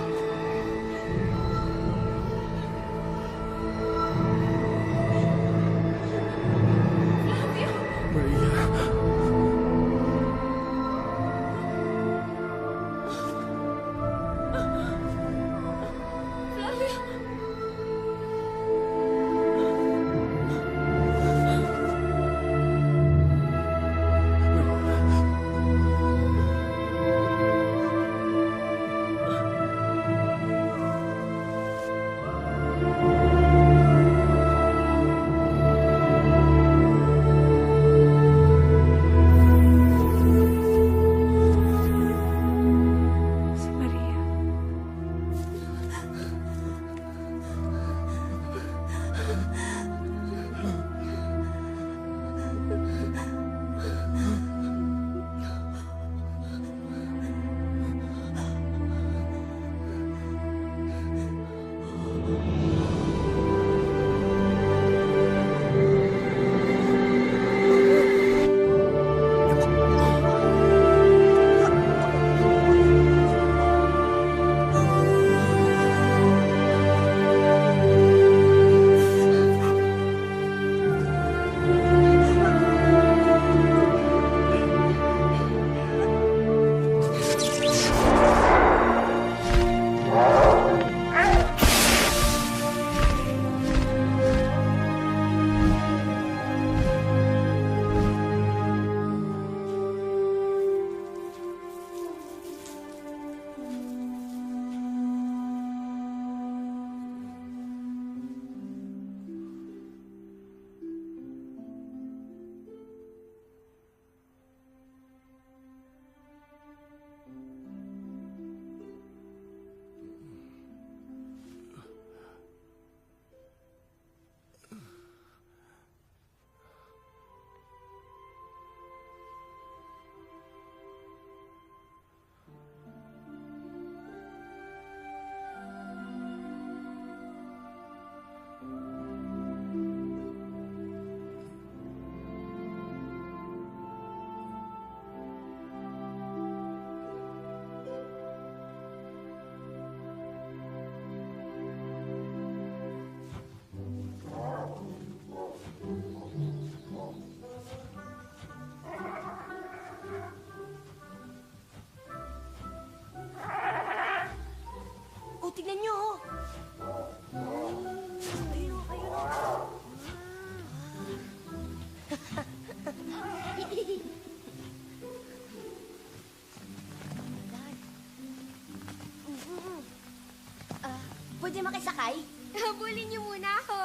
Pwede makisakay? Habulin niyo muna ako.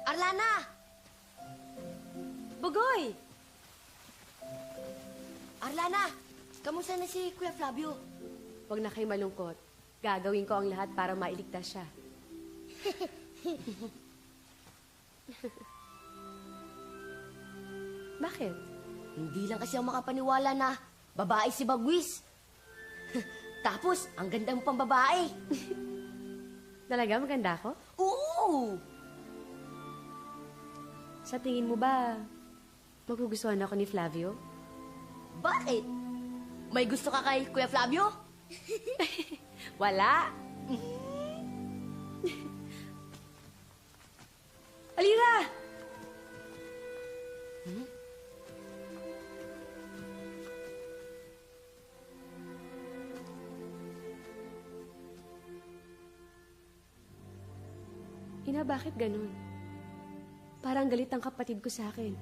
Arlana! Bugoy! Arlana! Kamusta na si Kuya Flavio? Huwag na kayo malungkot. Gagawin ko ang lahat para mailigtas siya. Bakit? Hindi lang kasi ako makapaniwala na babae si Bagwis. Tapos, ang ganda mo pang babae. Talaga maganda ako? Oo! Sa tingin mo ba, magugustuhan ako ni Flavio? Bakit? May gusto ka kay Kuya Flavio? Wala. Alira! Ina, bakit ganun? Parang galit ang kapatid ko sa akin.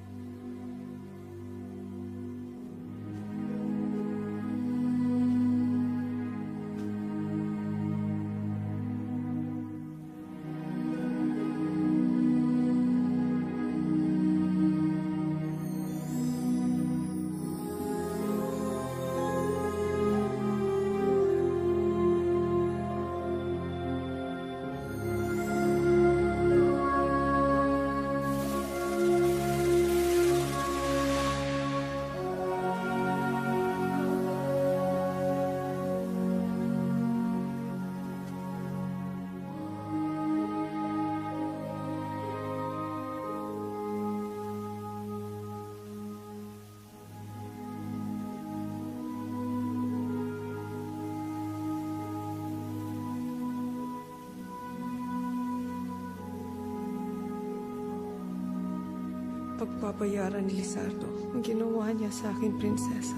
Pagpapayaran ni Lizardo ang ginawa niya sa akin, prinsesa.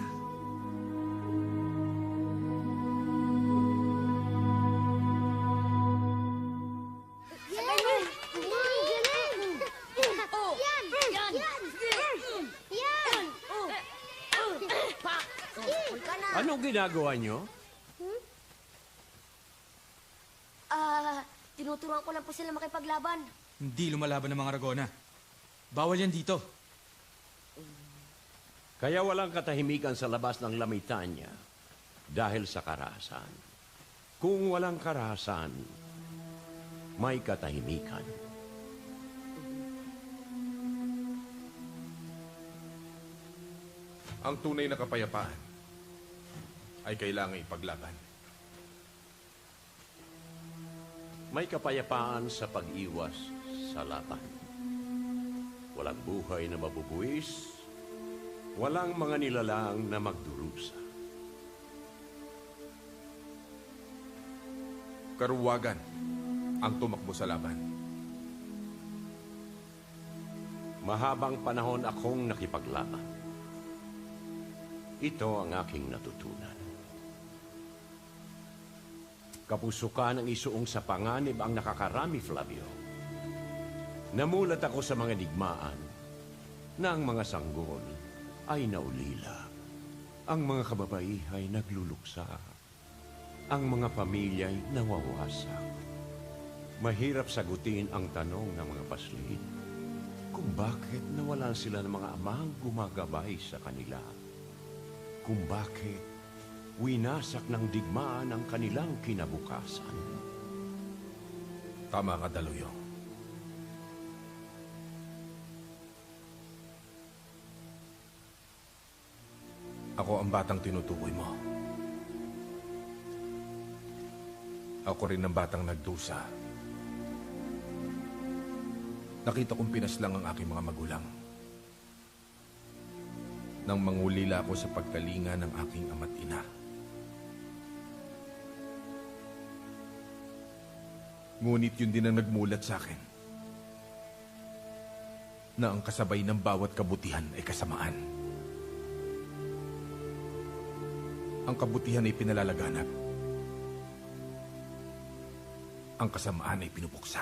Anong ginagawa niyo? Tinuturuan ko lang po sila makipaglaban. Hindi lumalaban ng mga Ragona. Bawal yan dito. Kaya walang katahimikan sa labas ng Lamitanya dahil sa karahasan. Kung walang karahasan, may katahimikan. Ang tunay na kapayapaan ay kailangan ipaglaban. May kapayapaan sa pag-iwas sa laban. Walang buhay na mabubuwis, walang mga nilalang na magdurusa. Karuwagan ang tumakbo sa laban. Mahabang panahon akong nakipaglaban. Ito ang aking natutunan. Kapusukan ang isuong sa panganib ang nakakarami, Flavio. Namulat ako sa mga digmaan na ang mga sanggol ay naulila. Ang mga kababaihay nagluluksa. Ang mga pamilya ay nawawasak. Mahirap sagutin ang tanong ng mga paslid kung bakit nawalan sila ng mga amang gumagabay sa kanila. Kung bakit winasak ng digmaan ang kanilang kinabukasan. Tama ka, Daluyo. Ako ang batang tinutukoy mo. Ako rin ang batang nagdusa. Nakita kong pinaslang ang aking mga magulang. Nang mangulila ako sa pagkalinga ng aking ama't ina. Ngunit yun din ang nagmulat sa akin na ang kasabay ng bawat kabutihan ay kasamaan. Ang kabutihan ay pinalalaganap. Ang kasamaan ay pinupuksa.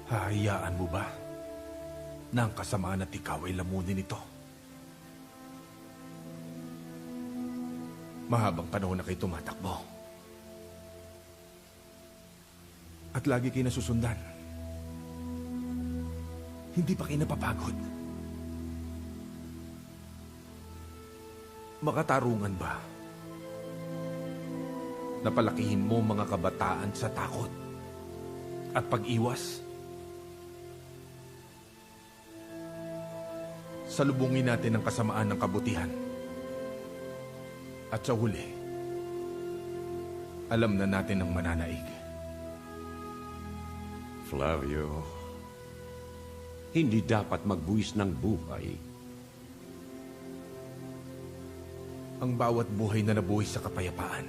Hahayaan mo ba na ang kasamaan at ikaw ay lamunin ito? Mahabang panahon na kayo tumatakbo. At lagi kayo nasusundan. Hindi pa kayo napapagod. Makatarungan ba? Napalakihin mo mga kabataan sa takot at pag-iwas? Salubungin natin ang kasamaan ng kabutihan. At sa huli, alam na natin ang mananaig. Flavio, hindi dapat magbuwis ng buhay. Ang bawat buhay na nabuhay sa kapayapaan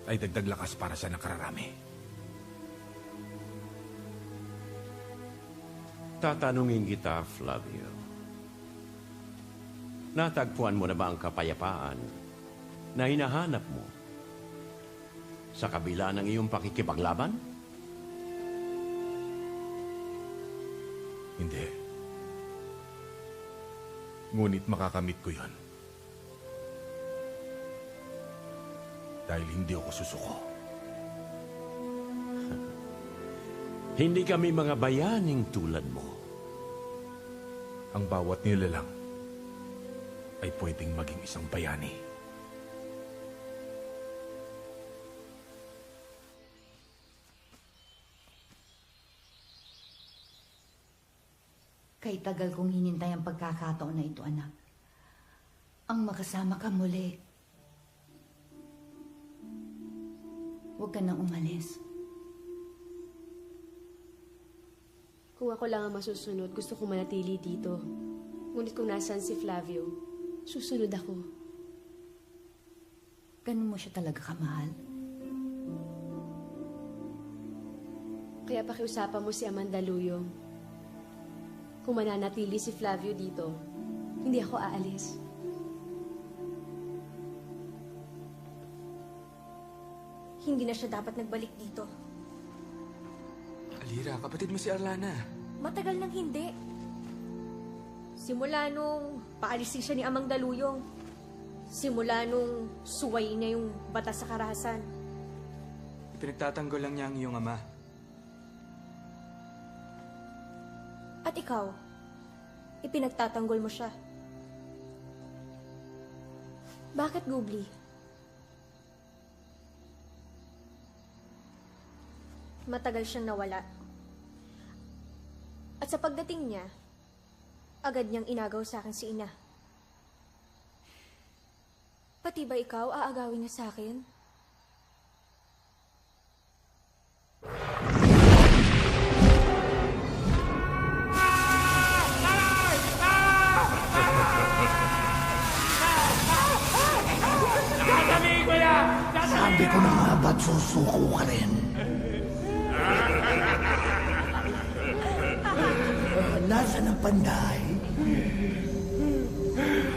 ay dagdag lakas para sa nakararami. Tatanungin kita, Flavio. Natagpuan mo na ba ang kapayapaan na hinahanap mo sa kabila ng iyong pakikipaglaban? Hindi. Ngunit makakamit ko yon. Dahil hindi ako susuko. Hindi kami mga bayaning tulad mo. Ang bawat nilalang ay pwedeng maging isang bayani. Kay tagal kong hinintay ang pagkakataon na ito, anak. Ang makasama ka muli. Huwag ka nang umalis. Kung ako lang ang masusunod, gusto kong manatili dito. Ngunit kung nasaan si Flavio, susunod ako. Ganun mo siya talaga kamahal? Kaya pakiusapan mo si Amanda Luyong. Kung mananatili si Flavio dito, hindi ako aalis. Hindi na siya dapat nagbalik dito. Alira, kapatid mo si Arlana. Matagal nang hindi. Simula nung paalisin siya ni Amang Daluyong. Simula nung suway niya yung batas sa karahasan. Ipinagtatanggol lang niya ang iyong ama. At ikaw, ipinagtatanggol mo siya. Bakit, Gubli? Matagal siyang nawala. At sa pagdating niya, agad niyang inagaw sa akin si Ina. Pati ba ikaw aagawin niya sa akin? Sabi ko na nga ba't susuko ka rin? Nasaan ang panday?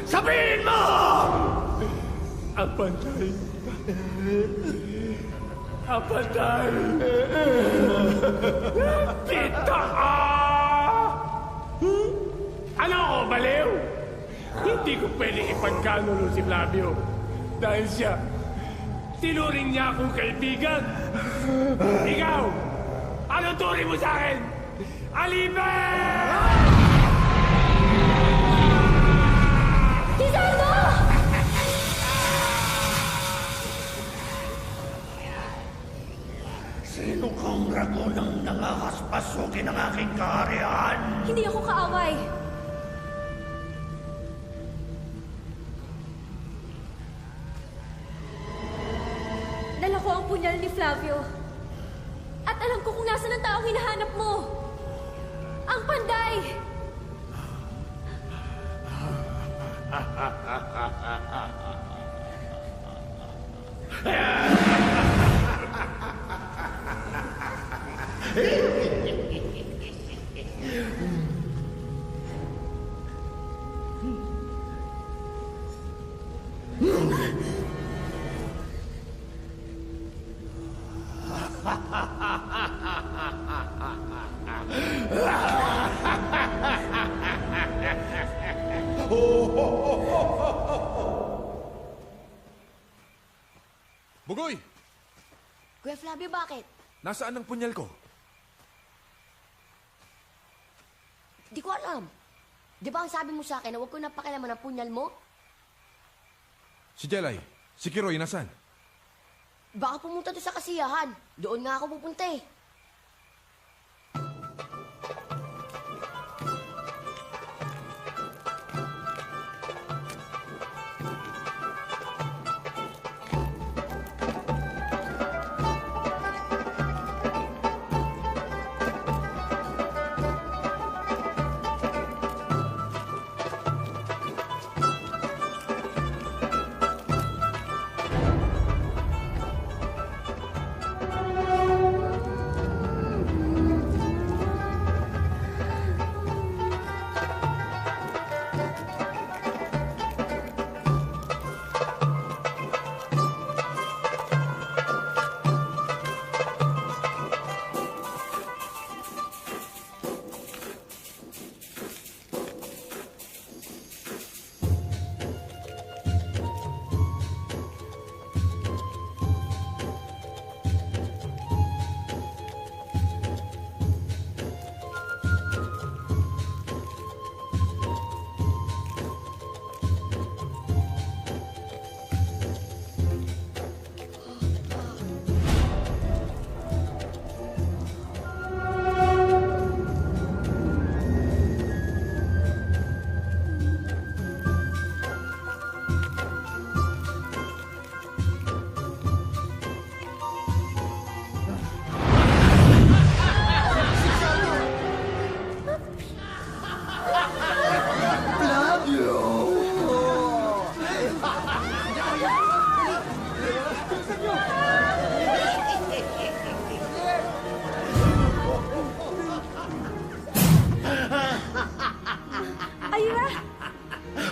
Sabihin mo! Ang panday. Ang panday. Kita ka! Ano ako, baliw? Hindi ko pwedeng ipagkanulo si Flavio. Dahil siya, tinuring niya akong kaibigan. Ikaw, ano turing mo sa akin? Alibe! Lizardo! Sino kang dragonang nangahaspasukin ng aking kaharian? Hindi ako kaaway. Flavio. At alam ko kung nasaan ang taong hinahanap mo. Ang Panday! Bugoy! Kuya Flavio, bakit? Nasaan ang punyal ko? Di ko alam. Di ba ang sabi mo sa akin na huwag ko na pakialaman ang punyal mo? Si Jelay, si Kiroy, nasaan? Baka pumunta doon sa kasiyahan. Doon nga ako pupunta eh.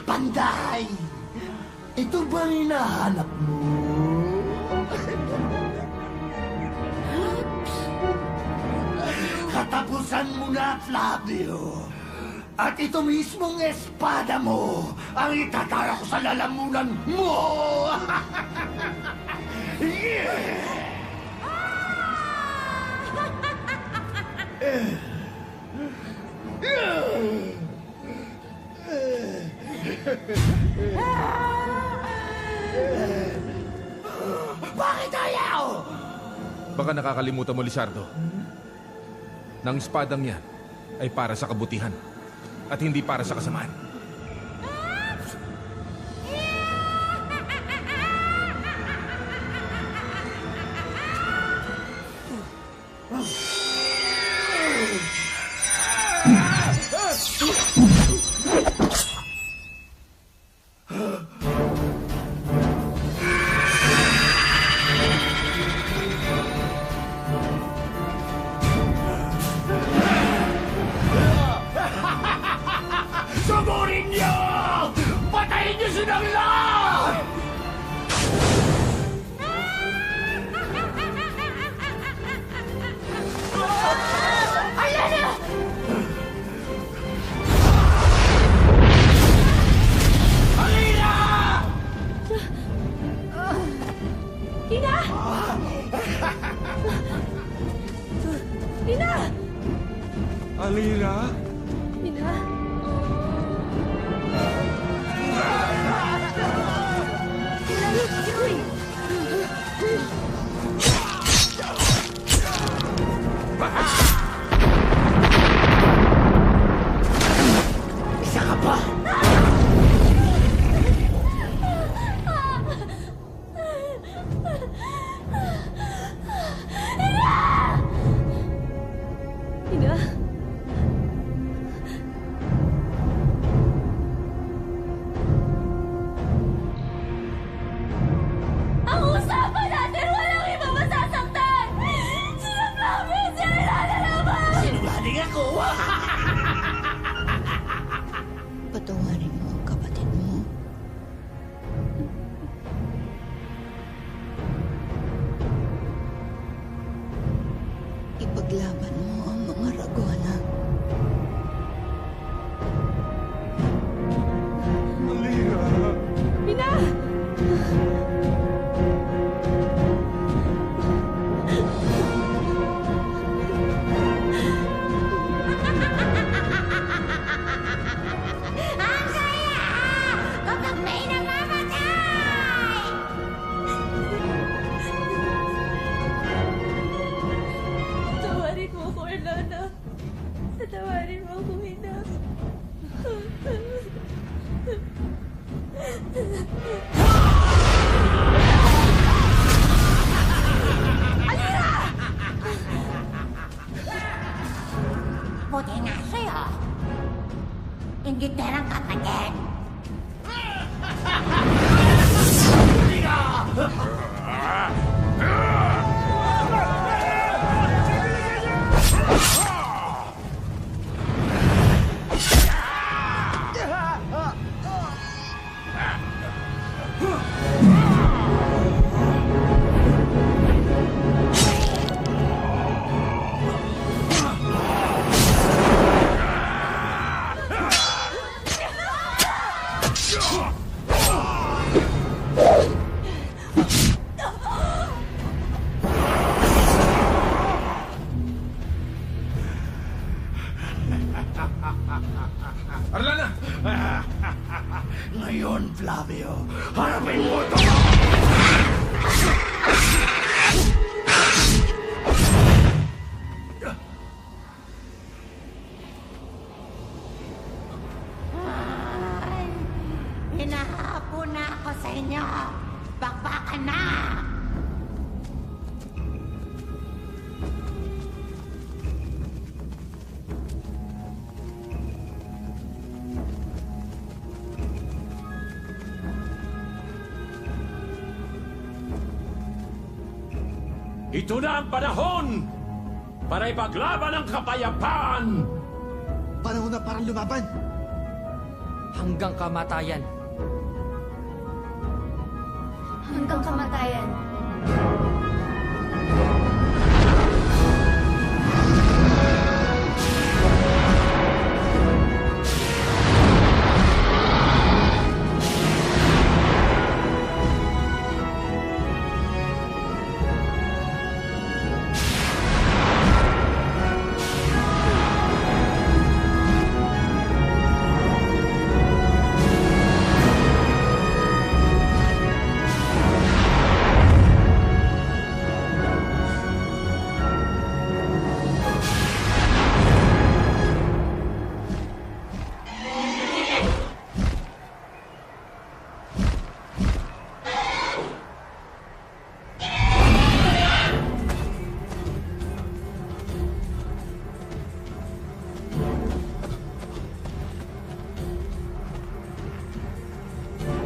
Panday! Ito ba hinahanap mo? Katapusan mo na, Flavio. At ito mismong espada mo ang itatara ko sa lalamunan mo! Bakit ayaw? Baka nakakalimutan mo, Lizardo. Nang espadang yan ay para sa kabutihan at hindi para sa kasamaan. Suburin niyo! Patayin niyo silang lahat! Ayan na! Alina! Ina! Ina! Alina? Ina? Isa ka pa! Ina? Ang usapan natin, walang iba masasaktan! Sila Flavio, sila nalalaman! Sinungaling ako! Patawarin mo ang kapatid mo. Ipaglaban mo ang mga Ragona. Ina! Ang saya! Kapag may namamatay! Tawarin mo ako, Erlana. Tawarin mo ako, Ina. Buti nga sa'yo. Ingit na ng kapatid. Arlana! Ngayon, Flavio, harapin mo ito! Hinahapo na ako sa inyo. Bakbakan na! Ito na ang panahon para ipaglaban ang kapayapaan! Panahon na parang lumaban. Hanggang kamatayan. Hanggang kamatayan.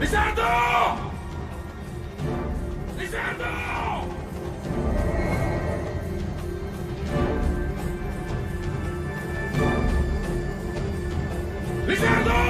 Lizardo! Lizardo! Lizardo!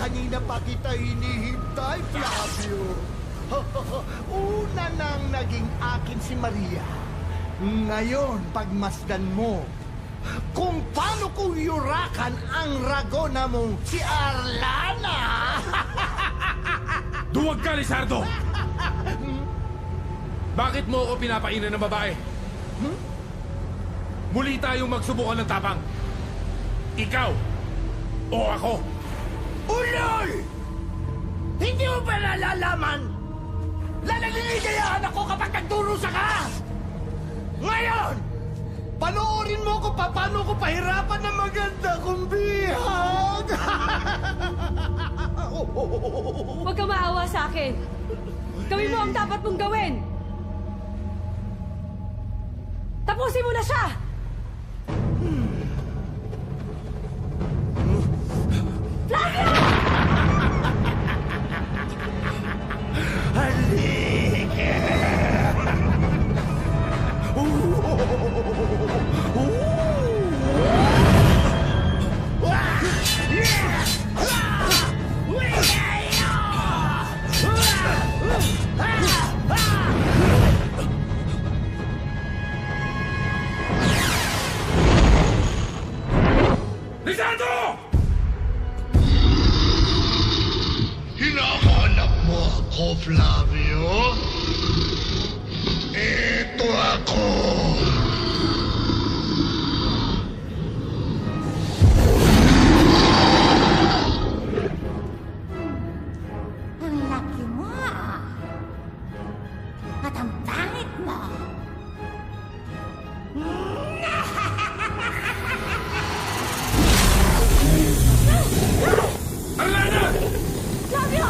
Kanina pa kita hinihintay, Flavio. Una nang naging akin si Maria. Ngayon, pagmasdan mo kung paano ko yurakan ang Ragona mong si Arlana. Duwag ka, Lizardo! Bakit mo ako pinapainan ng babae? Muli tayong magsubukan ng tapang. Ikaw o ako. Uloy! Hindi mo ba nalalaman? Lalaligayahan ako kapag nagdurusa ka! Ngayon! Panoorin mo kung paano ko pahirapan ng maganda kong bihag! Huwag ka maawa sa akin. Gawin mo ang dapat mong gawin. Tapusin mo na siya! Flavio! Halika! Lizardo! Hinahanap mo ako, Flavio? Ito ako! Ang laki mo. At ang pangit mo. Arlana! Flavio!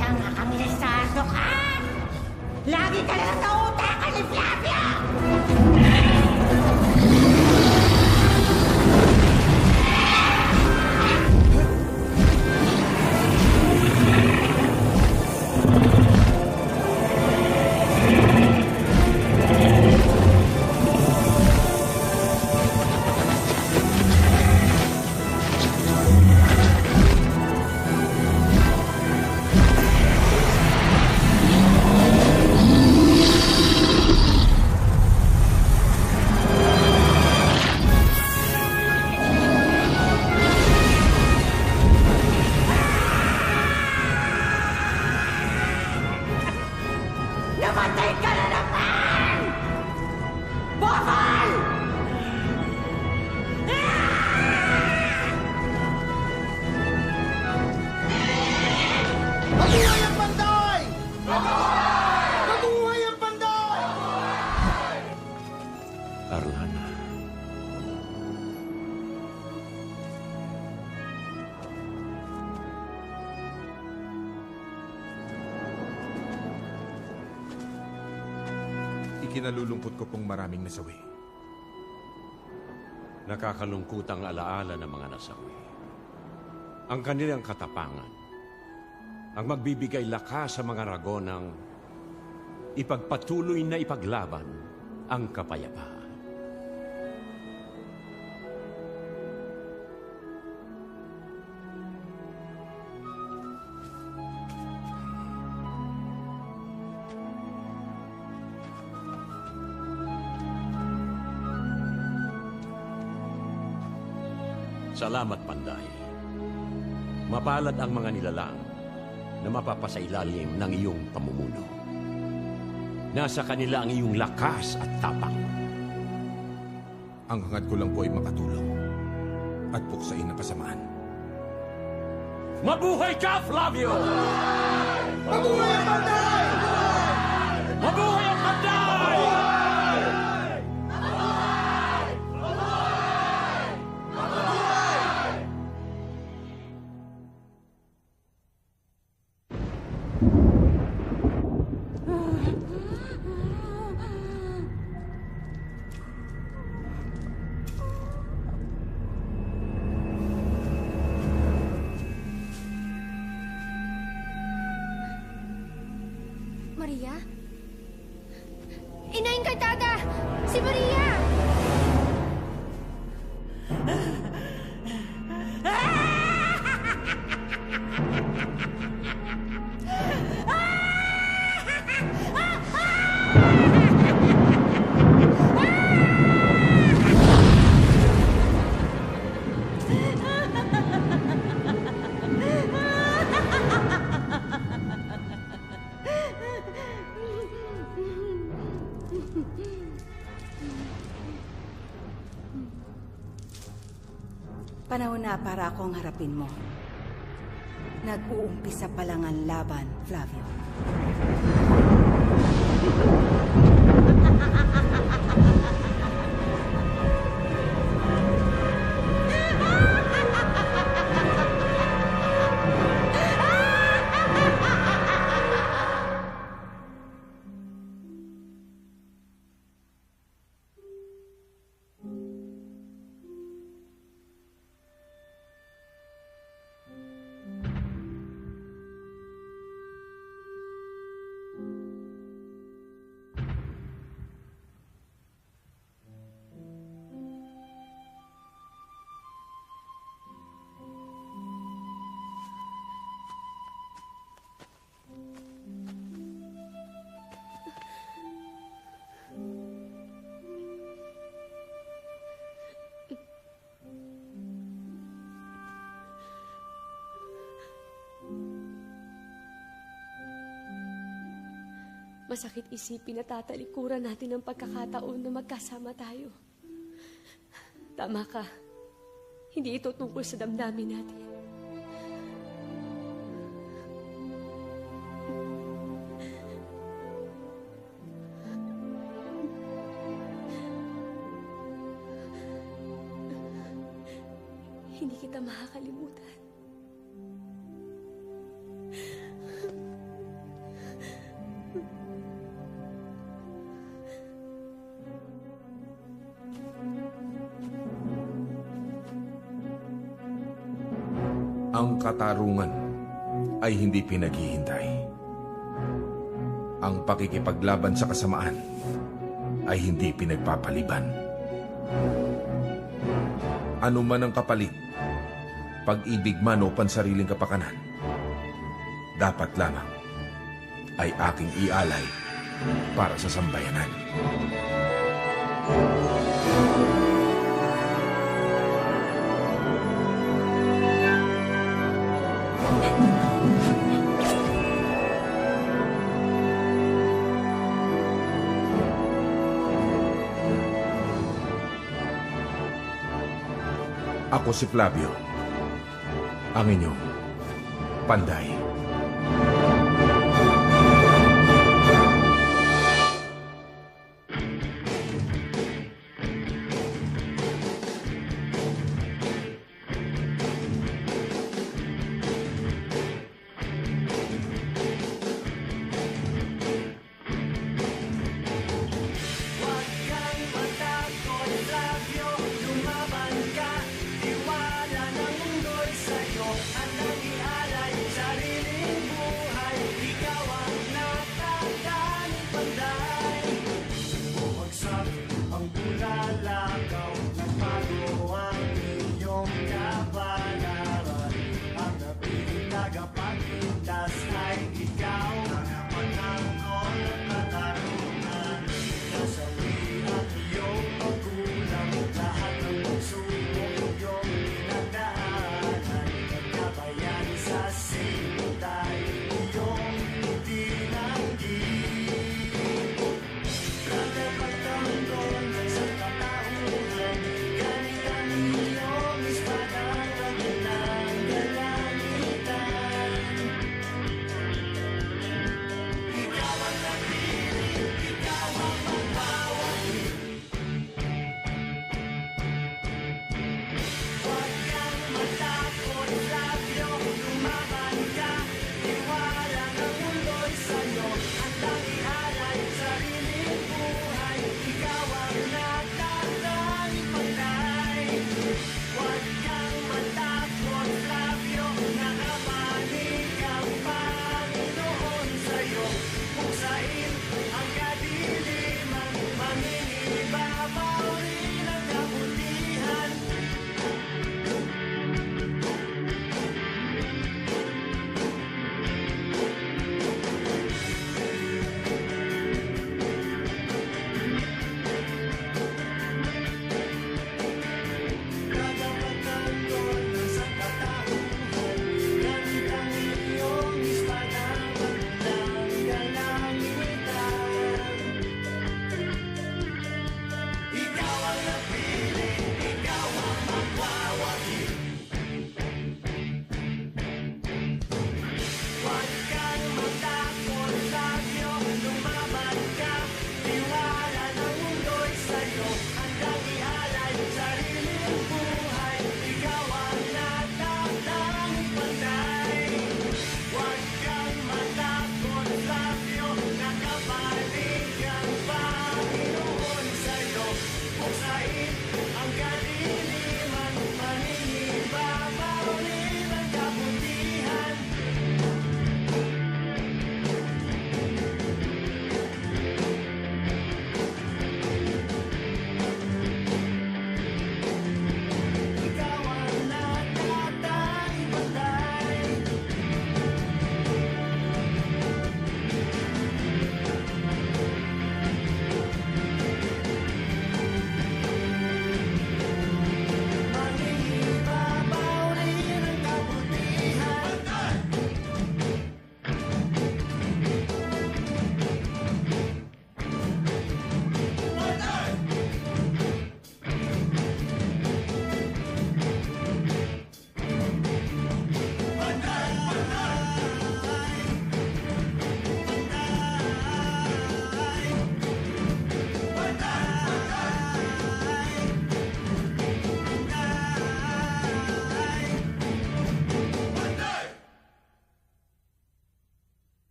Tama kang Lizardo ka! Lagi ka lang nautakan ni Flavio! Namatay ka na naman! Bakal! Mabuhay ang panday! Mabuhay ang panday! Arlana. Ikinalulungkot ko pong maraming nasawi. Nakakalungkot ang alaala ng mga nasawi. Ang kanilang katapangan, ang magbibigay lakas sa mga Ragonang ipagpatuloy na ipaglaban ang kapayapaan. Salamat, Panday. Mapalad ang mga nilalang na mapapasailalim ng iyong pamumuno. Nasa kanila ang iyong lakas at tapang. Ang hangad ko lang po ay makatulong at puksain ang kasamaan. Mabuhay ka, Flavio! Mabuhay ang Panday! Mabuhay ang Panday! Maria? Ina Encantada! Si Maria! Panahon na para akong harapin mo. Nag-uumpisa pa lang ang laban, Flavio. Masakit isipin na tatalikuran natin ang pagkakataon na magkasama tayo. Tama ka. Hindi ito tungkol sa damdamin natin. Hindi kita makakalimutan. Ang katarungan ay hindi pinaghihintay. Ang pakikipaglaban sa kasamaan ay hindi pinagpapaliban. Ano man ang kapalit, pag-ibig man o pansariling kapakanan, dapat lamang ay aking ialay para sa sambayanan. Ako si Flavio, ang inyong Panday.